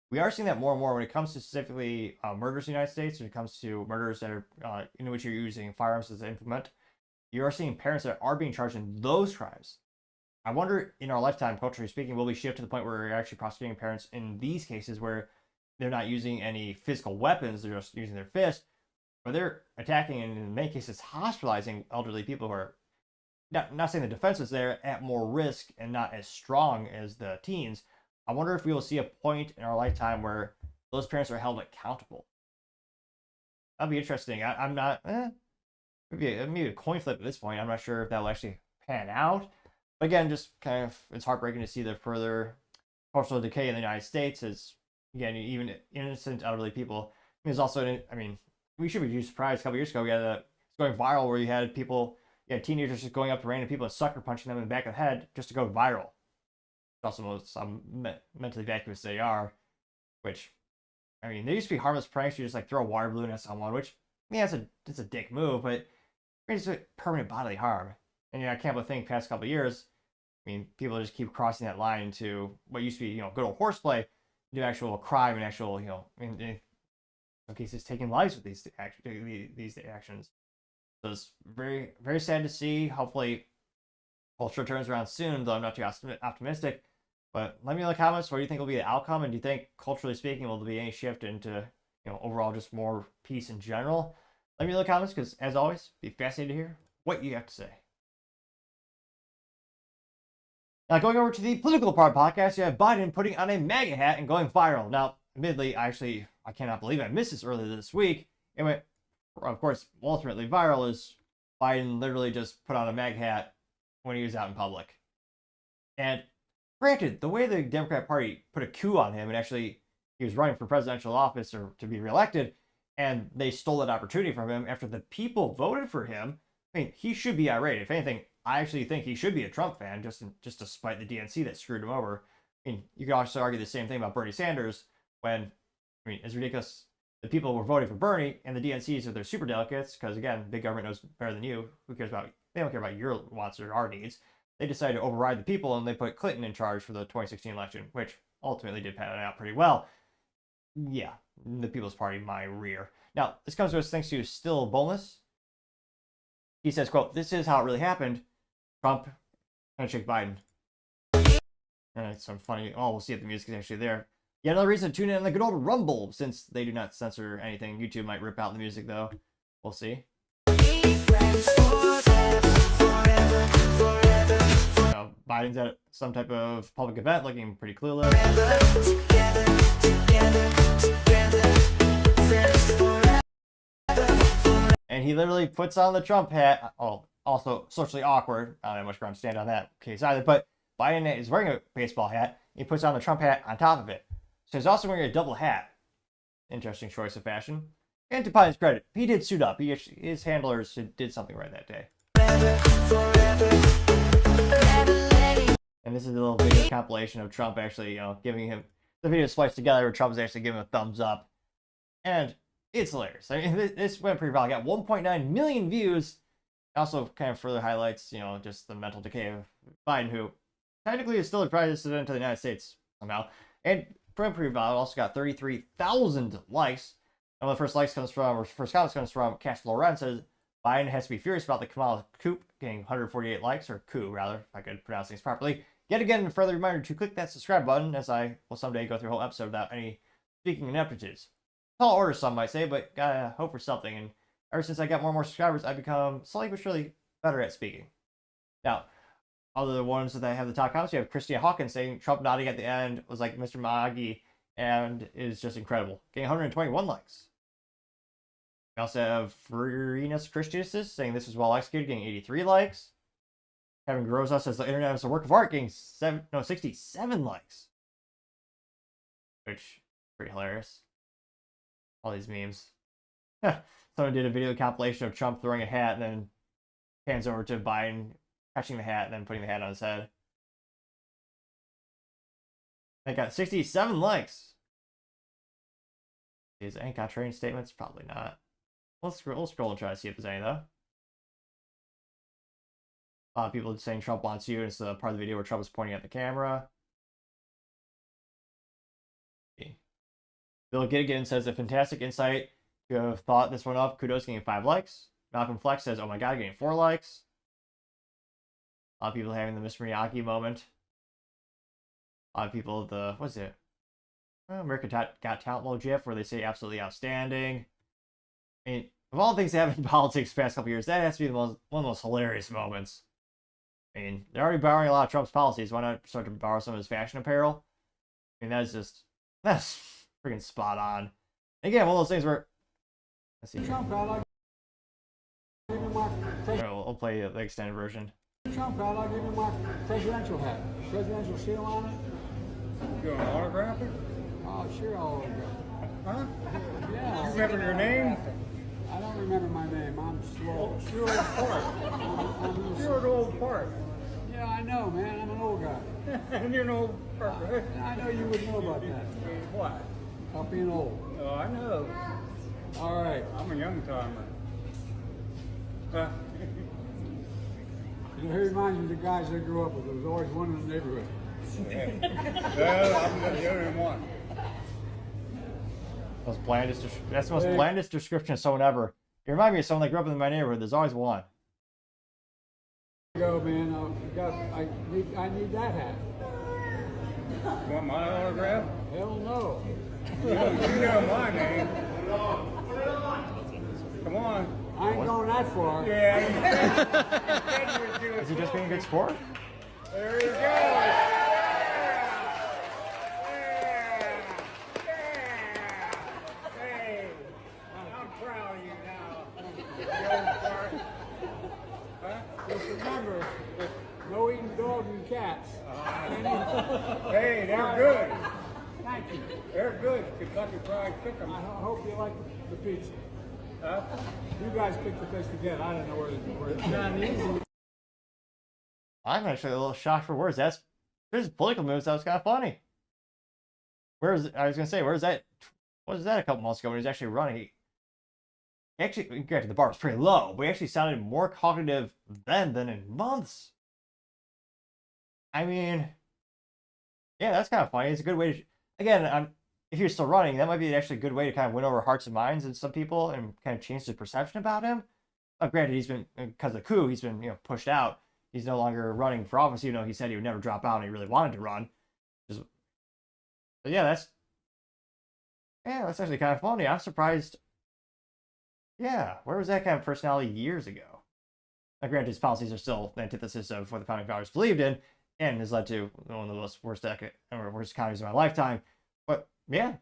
we are seeing that more and more when it comes to specifically murders in the United States. When it comes to murders that are in which you're using firearms as an implement, you are seeing parents that are being charged in those crimes. I wonder, in our lifetime, culturally speaking, will we shift to the point where we're actually prosecuting parents in these cases where they're not using any physical weapons, they're just using their fist, or they're attacking and in many cases hospitalizing elderly people who are not saying the defense is there, at more risk and not as strong as the teens. I wonder if we will see a point in our lifetime where those parents are held accountable. That'd be interesting. I'm not, maybe a coin flip at this point. I'm not sure if that will actually pan out. But again, just kind of, it's heartbreaking to see the further cultural decay in the United States as, again, even innocent elderly people. There's also, we should be surprised. A couple years ago, we had it's going viral where you had teenagers just going up to random people and sucker punching them in the back of the head just to go viral. Also, some mentally vacuous they are, which, there used to be harmless pranks. You just throw a water balloon at someone, which, it's a dick move, but it's a permanent bodily harm. And I can't but think past couple of years, I mean, people just keep crossing that line to what used to be, good old horseplay, to actual crime and actual, in some cases taking lives with these actions. So it's very, very sad to see. Hopefully, culture turns around soon, though I'm not too optimistic. But let me know in the comments what do you think will be the outcome, and do you think, culturally speaking, will there be any shift into, overall just more peace in general? Let me know in the comments, because as always, be fascinated to hear what you have to say. Now, going over to the political part of the podcast, you have Biden putting on a MAGA hat and going viral. Now, admittedly, I cannot believe I missed this earlier this week. It went, of course, ultimately viral is Biden literally just put on a MAGA hat when he was out in public. And granted, the way the Democrat Party put a coup on him, and actually he was running for presidential office or to be reelected, and they stole that opportunity from him after the people voted for him. I mean, he should be irate. If anything, I actually think he should be a Trump fan, just to spite the DNC that screwed him over. I mean, you could also argue the same thing about Bernie Sanders when, it's ridiculous. The people were voting for Bernie, and the DNCs are their super delegates, because again, big government knows better than you. Who cares about, they don't care about your wants or our needs. They decided to override the people, and they put Clinton in charge for the 2016 election, which ultimately did pan out pretty well. Yeah, the People's Party, my rear. Now, this comes to us thanks to Still Boneless. He says, quote, "This is how it really happened. Trump, handshake Biden." And it's some funny, we'll see if the music is actually there. Yet another reason to tune in on the good old Rumble, since they do not censor anything. YouTube might rip out the music, though. We'll see. Biden's at some type of public event looking pretty clueless. And he literally puts on the Trump hat. Oh, also socially awkward. I don't have much ground to stand on that case either. But Biden is wearing a baseball hat. He puts on the Trump hat on top of it. So he's also wearing a double hat. Interesting choice of fashion. And to Biden's credit, he did suit up. His handlers did something right that day. And this is a little video compilation of Trump actually, giving him the video spliced together where Trump is actually giving him a thumbs up. And it's hilarious. I mean, this went pretty viral. Got 1.9 million views. Also kind of further highlights, just the mental decay of Biden, who technically is still the president of the United States somehow. And pretty viral. Also got 33,000 likes. And one of the first comments comes from Cash Florence, says Biden has to be furious about the Kamala coup getting 148 likes, or coup rather, if I could pronounce things properly. Yet again, a further reminder to click that subscribe button, as I will someday go through a whole episode without any speaking ineptitudes. Tall order, some might say, but gotta hope for something. And ever since I got more and more subscribers, I've become slowly but surely better at speaking. Now, other ones that have the top comments, you have Christina Hawkins saying Trump nodding at the end was like Mr. Maga and is just incredible, getting 121 likes. We also have Verenus Christiasis saying this was well executed, getting 83 likes. Kevin Groza says the internet is a work of art, getting 67 likes. Which is pretty hilarious. All these memes. Someone did a video compilation of Trump throwing a hat and then pans over to Biden catching the hat and then putting the hat on his head. They got 67 likes. Is any contrarian statements? Probably not. We'll scroll and try to see if there's any, though. A lot of people saying Trump wants you, and it's the part of the video where Trump is pointing at the camera. Bill Gittigan says, a fantastic insight. You have thought this one up. Kudos, getting 5 likes. Malcolm Flex says, oh my god, getting 4 likes. A lot of people having the Mr. Miyagi moment. A lot of people, what's it? America Got Talent little GIF where they say absolutely outstanding. I mean, of all the things that happen in politics the past couple years, that has to be one of the most hilarious moments. I mean, they're already borrowing a lot of Trump's policies. Why not start to borrow some of his fashion apparel? I mean, that's freaking spot on. And again, one of those things where, let's see. We'll play the extended version. Trump crowd, I'll give you my presidential hat. Presidential seal on it. You want to autograph it? Oh, sure, I'll autograph it. Huh? Yeah. You remember your name? I don't remember my name. I'm slow. You're an old part. You're an old part. Yeah, I know, man. I'm an old guy. And you're an old part, right? I know you would know about that. What? About being old. Oh, I know. All right. I'm a young timer. He reminds me of the guys I grew up with. There was always one in the neighborhood. Well, I'm the only one. That's the most blandest description of someone ever. You remind me of someone that grew up in my neighborhood. There's always one. Go, man. I need that hat. Want my autograph? Hell no. You know my name. Come on. I ain't going that far. Yeah. Is he just being a good sport? There he goes. Hey, I'm proud of you now. You old fart. Huh? Just remember, no eating dogs and cats. Hey, they're good. Thank you. They're good. Kentucky Fried Chicken. I hope you like the pizza. Huh? You guys picked the place to get. I don't know where it's not easy. I'm actually a little shocked for words. There's political moves that was kind of funny. I was gonna say, where's that? What was that a couple months ago when he was actually running? Actually, granted, the bar was pretty low, but he actually sounded more cognitive then than in months. I mean, yeah, that's kind of funny. It's a good way to, again, if you're still running, that might be actually a good way to kind of win over hearts and minds in some people and kind of change the perception about him. Granted, he's been, because of the coup, he's been pushed out. He's no longer running for office, even though he said he would never drop out and he really wanted to run. But yeah, that's actually kind of funny. I'm surprised. Yeah, where was that kind of personality years ago? Now, granted, his policies are still the antithesis of what the founding fathers believed in, and has led to one of the worst economies of my lifetime. But yeah,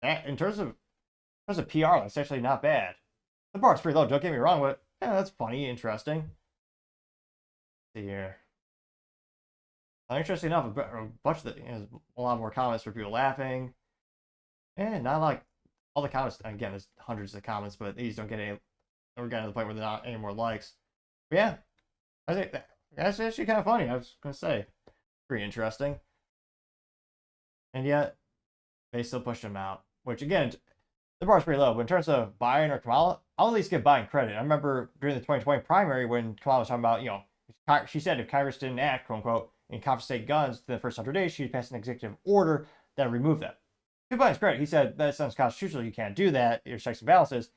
that in terms of PR, that's actually not bad. The bar's pretty low. Don't get me wrong, but yeah, that's funny, interesting. Let's see here. Interesting enough, a bunch of a lot more comments for people laughing, and not like all the comments. Again, there's hundreds of comments, but these don't get any. We're getting to the point where they're not any more likes. But yeah, I think that's actually kind of funny. I was gonna say, pretty interesting, and yet they still pushed him out. Which again, the bar's pretty low. But in terms of Biden or Kamala, I'll at least give Biden credit. I remember during the 2020 primary when Kamala was talking about, she said if Congress didn't act, quote unquote, and confiscate guns within the first 100 days, she'd pass an executive order that would remove them. To Biden's credit, he said that's unconstitutional. You can't do that. There's checks and balances.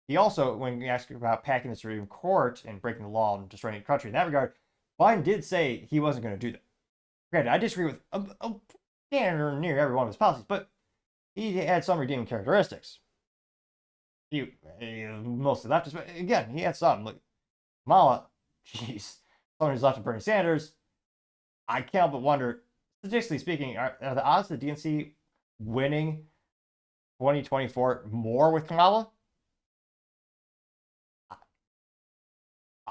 He also, when he asked about packing the Supreme Court and breaking the law and destroying the country in that regard, Biden did say he wasn't going to do that. Granted, I disagree with near every one of his policies, but he had some redeeming characteristics. He mostly leftist, but again, he had some. Like Kamala, jeez, someone who's left of Bernie Sanders. I can't but wonder, statistically speaking, are the odds of the DNC winning 2024 more with Kamala?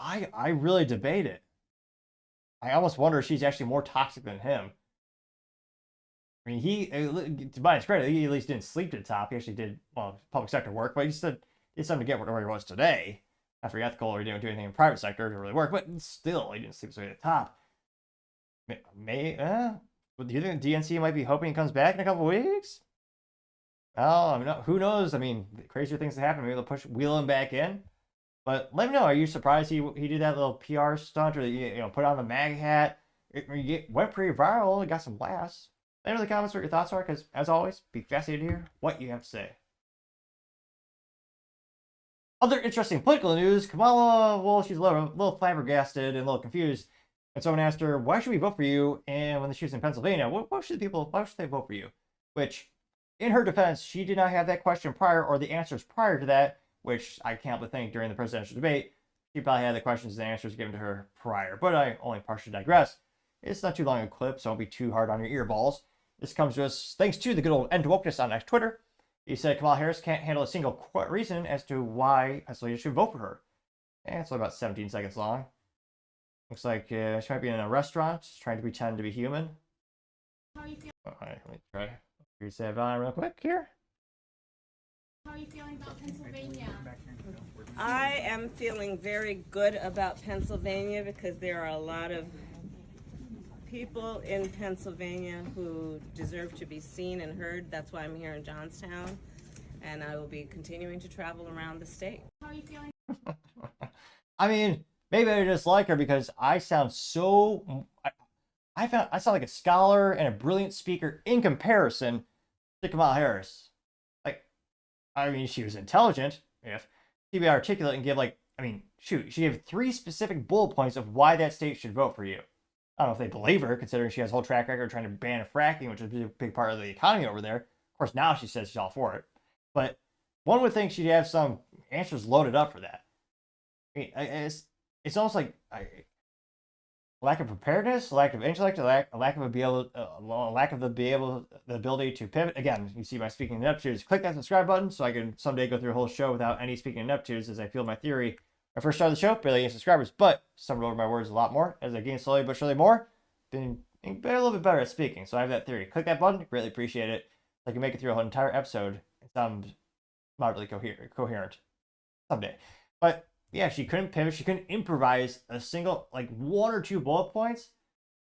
I really debate it. I almost wonder if she's actually more toxic than him. I mean, to Biden's credit, he at least didn't sleep to the top. He actually did, public sector work, but he still did something to get where he was today. Not very ethical or didn't do anything in the private sector to really work, but still, he didn't sleep his way to the top. Do you think the DNC might be hoping he comes back in a couple weeks? Well, I mean, who knows? I mean, crazier things that happen. Maybe they'll wheel him back in. But let me know. Are you surprised he did that little PR stunt, or put on the Maga hat? It went pretty viral. It got some laughs. Let me know in the comments what your thoughts are, because as always, be fascinated to hear what you have to say. Other interesting political news: Kamala, well, she's a little flabbergasted and a little confused. And someone asked her, why should we vote for you? And when she was in Pennsylvania, why should they vote for you? Which, in her defense, she did not have that question prior or the answers prior to that, which I can't but think during the presidential debate, she probably had the questions and answers given to her prior. But I only partially digress. It's not too long a clip, so don't be too hard on your earballs. This comes to us thanks to the good old End Wokeness on Twitter. He said Kamala Harris can't handle a single reason as to why Pennsylvania should vote for her. And it's only about 17 seconds long. Looks like she might be in a restaurant trying to pretend to be human. How are you feeling? All right, let me try. Reset volume real quick here. How are you feeling about Pennsylvania? I am feeling very good about Pennsylvania because there are a lot of people in Pennsylvania who deserve to be seen and heard. That's why I'm here in Johnstown, and I will be continuing to travel around the state. How are you feeling? I mean, maybe I just like her because I sound so. I sound like a scholar and a brilliant speaker in comparison to Kamala Harris. Like, I mean, she was intelligent, if she'd be articulate and give like, I mean, shoot, she gave 3 specific bullet points of why that state should vote for you. I don't know if they believe her, considering she has a whole track record trying to ban fracking, which is a big part of the economy over there. Of course, now she says she's all for it. But one would think she'd have some answers loaded up for that. I mean, it's almost like lack of preparedness, lack of intellect, lack of the ability to pivot. Again, you see my speaking ineptitudes. Click that subscribe button so I can someday go through a whole show without any speaking ineptitudes as I feel my theory. When I first started the show, barely any subscribers, but stumbled over my words a lot more as I gained slowly but surely more. Been a little bit better at speaking, so I have that theory. Click that button, greatly appreciate it. I can make it through a whole entire episode and sound moderately coherent someday. But yeah, she couldn't pivot. She couldn't improvise a single, like 1 or 2 bullet points.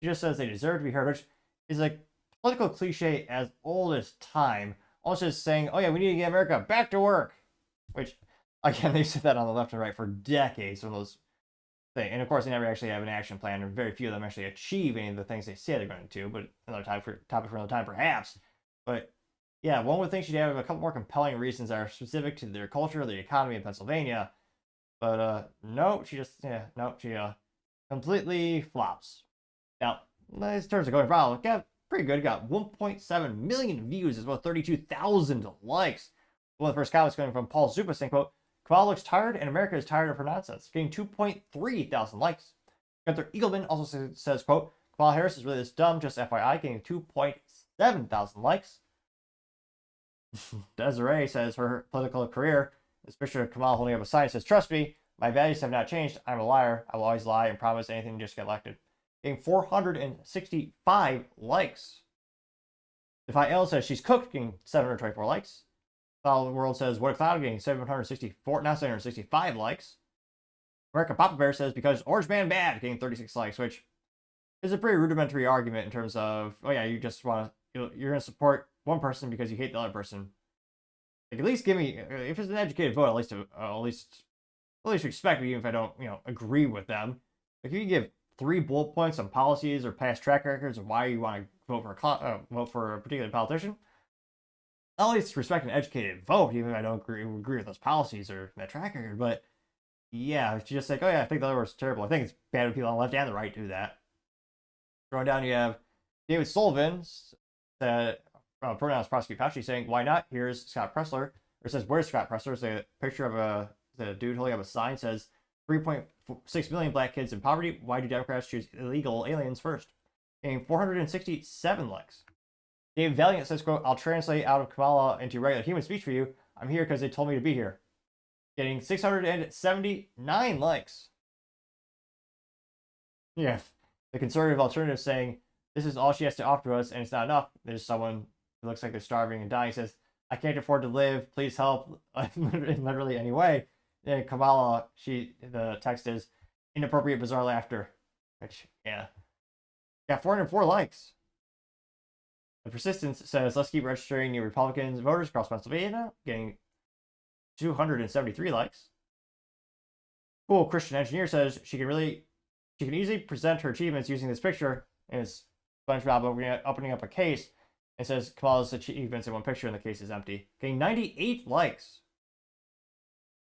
She just says they deserve to be heard, which is like political cliche as old as time. Also just saying, oh yeah, we need to get America back to work. Which, again, they've said that on the left and right for decades from those things. And of course, they never actually have an action plan, and very few of them actually achieve any of the things they say they're going to. But another topic for another time, perhaps. But yeah, one would think she'd have a couple more compelling reasons that are specific to their culture, the economy in Pennsylvania. But no, she completely flops. Now, in terms of going viral, got pretty good. Got 1.7 million views as well as 32,000 likes. One of the first comments coming from Paul Zupa saying, quote, Kamala looks tired and America is tired of her nonsense, getting 2.3 thousand likes. Gunther Eagleman also says, quote, Kamala Harris is really this dumb, just FYI, getting 2.7 thousand likes. Desiree says her political career, this picture of Kamala holding up a sign says, trust me, my values have not changed. I'm a liar. I will always lie and promise anything to just get elected. Getting 465 likes. Defy L says she's cooked, getting 724 likes. Follow the World says, what a cloud, getting 765 likes. America Papa Bear says, because Orange Man bad, getting 36 likes, which is a pretty rudimentary argument in terms of, oh yeah, you just want to, you're going to support one person because you hate the other person. Like, at least give me, if it's an educated vote, at least respect me, even if I don't, agree with them. Like, if you give 3 bullet points on policies or past track records of why you want to vote for a particular politician, I'll at least respect an educated vote, even if I don't agree with those policies or that track record. But yeah, if you just like, oh yeah, I think the other one's terrible. I think it's bad when people on the left and the right do that. Going down, you have David Sullivan that pronouns prosecute Fauci saying, why not? Here's Scott Pressler. Or it says, where's Scott Pressler? It's a picture of the dude holding up a sign says 3.6 million black kids in poverty. Why do Democrats choose illegal aliens first? Getting 467 likes. Dave Valiant says, quote, I'll translate out of Kamala into regular human speech for you. I'm here because they told me to be here. Getting 679 likes. Yeah, the conservative alternative saying, this is all she has to offer to us and it's not enough. There's someone who looks like they're starving and dying, says, I can't afford to live. Please help in literally any way. And Kamala, the text is inappropriate, bizarre laughter. Which, yeah. Got 404 likes. The persistence says, let's keep registering new Republican voters across Pennsylvania, getting 273 likes. Cool Christian Engineer says she can easily present her achievements using this picture, and it's SpongeBob opening up a case. It says Kamala's achievements in one picture, and the case is empty. Getting 98 likes.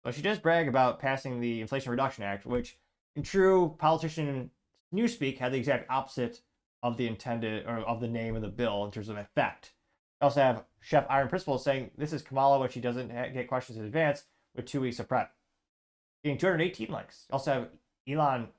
So she does brag about passing the Inflation Reduction Act, which, in true politician newspeak, had the exact opposite of the intended, or of the name of the bill in terms of effect. We also have Chef Iron Principle saying this is Kamala when she doesn't get questions in advance with 2 weeks of prep. Getting 218 likes. We also have Elon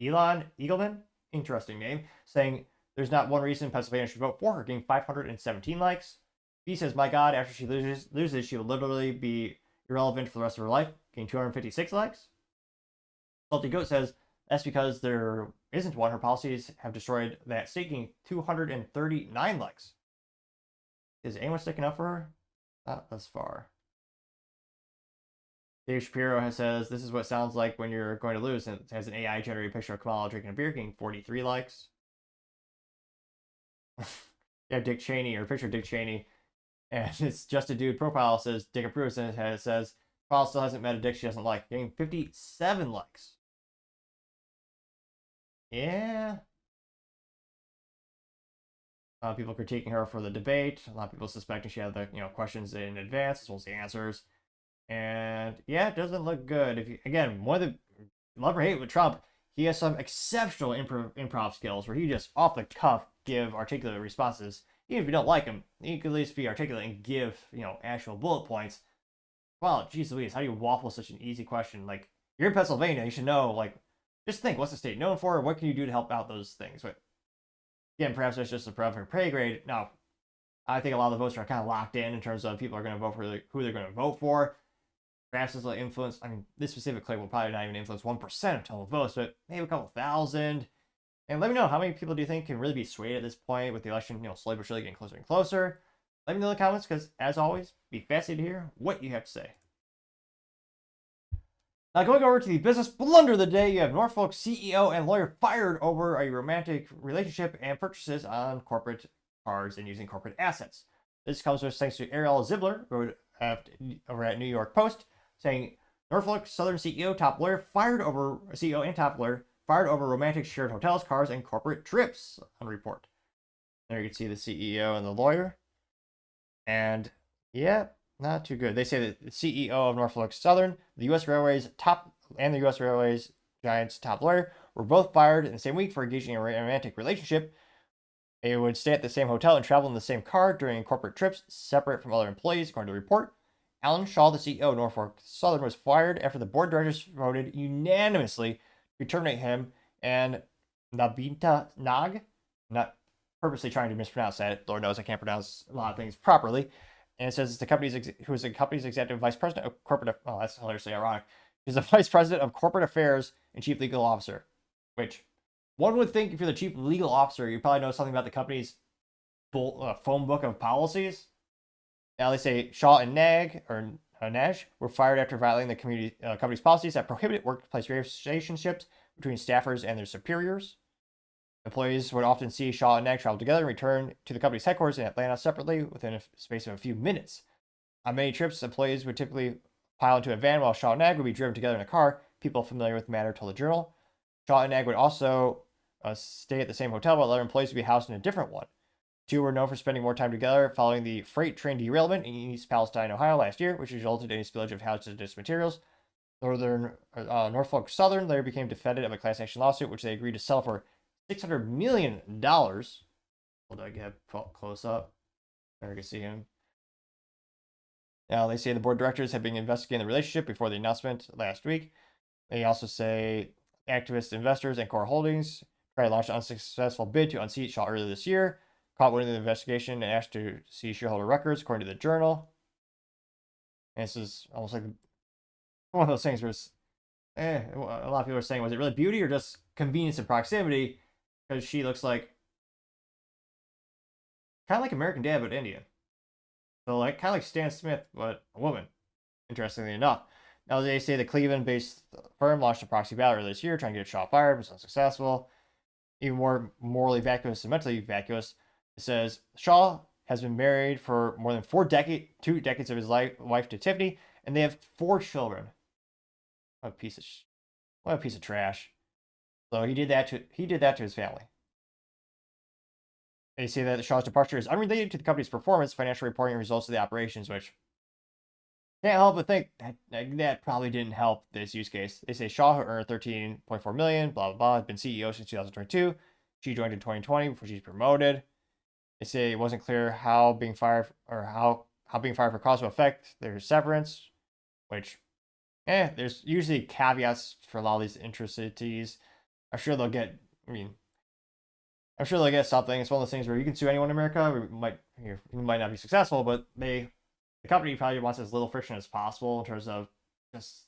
Eagleman, interesting name, saying there's not one reason Pennsylvania should vote for her, getting 517 likes. B says, my God, after she loses, she will literally be irrelevant for the rest of her life, getting 256 likes. Salty Goat says, that's because there isn't one. Her policies have destroyed that state, getting 239 likes. Is anyone sticking up for her? Not thus far. Dave Shapiro says, this is what it sounds like when you're going to lose. And it has an AI-generated picture of Kamala drinking a beer, getting 43 likes. Yeah, Dick Cheney, or a picture of Dick Cheney. And it's just a dude profile, says Dick approves, and it says, Kamala still hasn't met a dick she doesn't like, getting 57 likes. yeah. A lot of people critiquing her for the debate. A lot of people suspecting she had the questions in advance as well as the answers. And yeah, it doesn't look good. If you, again, one of the love or hate with Trump, he has some exceptional improv skills where he just off the cuff give articulate responses. Even if you don't like him, he could at least be articulate and give actual bullet points. Wow, geez Louise, how do you waffle such an easy question? Like, you're in Pennsylvania, you should know. Like, just think, what's the state known for? What can you do to help out those things? But again, perhaps that's just a preferred pay grade. Now, I think a lot of the votes are kind of locked in terms of people are going to vote for who they're going to vote for. Perhaps this will influence, I mean, this specific clip will probably not even influence 1% of total votes, but maybe a couple thousand. And let me know, how many people do you think can really be swayed at this point with the election, slowly but surely getting closer and closer? Let me know in the comments, because as always, be fascinated to hear what you have to say. Now, going over to the business blunder of the day, you have Norfolk CEO and lawyer fired over a romantic relationship and purchases on corporate cars and using corporate assets. This comes with thanks to Ariel Zibler, wrote over at New York Post, saying Norfolk Southern CEO, top lawyer, fired over CEO and top lawyer fired over romantic shared hotels, cars, and corporate trips on report. There you can see the CEO and the lawyer. And yeah, not too good. They say that the CEO of Norfolk Southern, the U.S. Railways top, and the U.S. Railways Giants top lawyer were both fired in the same week for engaging in a romantic relationship. They would stay at the same hotel and travel in the same car during corporate trips, separate from other employees, according to the report. Alan Shaw, the CEO of Norfolk Southern, was fired after the board of directors voted unanimously to terminate him, and Nabinta Nag, not purposely trying to mispronounce that. Lord knows I can't pronounce a lot of things properly. And it says it's the company's who is the company's executive vice president of corporate. Oh, that's hilariously ironic. He's the vice president of corporate affairs and chief legal officer. Which one would think, if you're the chief legal officer, you probably know something about the company's phone book of policies. Now they say Shaw and Nag or Nash were fired after violating the company's policies that prohibited workplace relationships between staffers and their superiors. Employees would often see Shaw and Nag travel together and return to the company's headquarters in Atlanta separately within a space of a few minutes. On many trips, employees would typically pile into a van while Shaw and Nag would be driven together in a car. People familiar with the matter told the Journal. Shaw and Nag would also stay at the same hotel while other employees would be housed in a different one. Two were known for spending more time together following the freight train derailment in East Palestine, Ohio last year, which resulted in a spillage of hazardous materials. Norfolk Southern later became defendant of a class action lawsuit, which they agreed to sell for $600 million. Hold on, I get close up. There you can see him. Now, they say the board of directors have been investigating the relationship before the announcement last week. They also say activist investors and Core Holdings tried to launch an unsuccessful bid to unseat Shaw earlier this year, caught winning the investigation and asked to see shareholder records, according to the Journal. And this is almost like one of those things where it's, a lot of people are saying, was it really beauty or just convenience and proximity? Because she looks like kind of like American Dad, but Indian. So like kind of like Stan Smith, but a woman. Interestingly enough. Now they say the Cleveland-based firm launched a proxy ballot earlier this year, trying to get Shaw fired, but was unsuccessful. Even more morally vacuous and mentally vacuous, it says Shaw has been married for more than 2 decades of his wife to Tiffany, and they have 4 children. What a piece of trash. So he did that to his family. They say that Shaw's departure is unrelated to the company's performance, financial reporting, and results of the operations, which can't help but think that probably didn't help this use case. They say Shaw, who earned $13.4 million, blah, blah, blah, has been CEO since 2022. She joined in 2020 before she's promoted. They say it wasn't clear how being fired for cause will affect their severance, which, there's usually caveats for a lot of these intricacies. I'm sure they'll get something. It's one of those things where you can sue anyone in America. You might not be successful, but the company probably wants as little friction as possible in terms of just,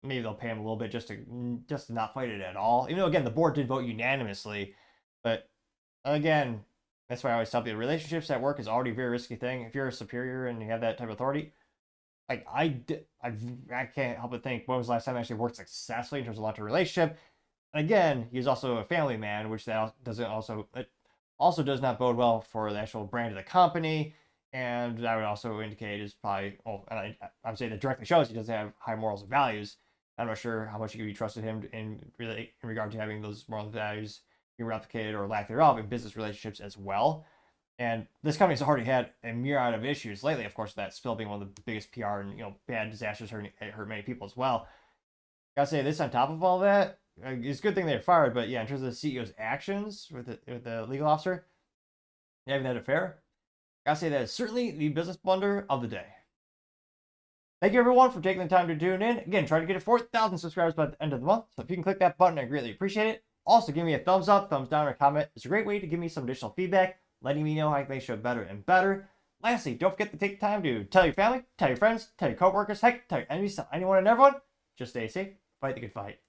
maybe they'll pay them a little bit just to not fight it at all. Even though, again, the board did vote unanimously. But again, that's why I always tell people relationships at work is already a very risky thing. If you're a superior and you have that type of authority, like I can't help but think, when was the last time I actually worked successfully in terms of launching a relationship? And again, he's also a family man, which also does not bode well for the actual brand of the company. And that would also indicate is probably, I would say that directly shows he doesn't have high morals and values. I'm not sure how much you can be trusted him in regard to having those moral values being replicated or lack thereof in business relationships as well. And this company's already had a myriad of issues lately. Of course, that spill being one of the biggest PR and bad disasters hurt many people as well. Gotta say, this on top of all that, it's a good thing they're fired. But yeah, in terms of the CEO's actions with the legal officer having that affair, gotta say that is certainly the business blunder of the day. Thank you everyone for taking the time to tune in. Again, trying to get to 4,000 subscribers by the end of the month. So if you can click that button, I greatly appreciate it. Also, give me a thumbs up, thumbs down, or comment. It's a great way to give me some additional feedback, letting me know how I can make the show better and better. Lastly, don't forget to take the time to tell your family, tell your friends, tell your coworkers, heck, tell your enemies, tell anyone and everyone. Just stay safe, fight the good fight.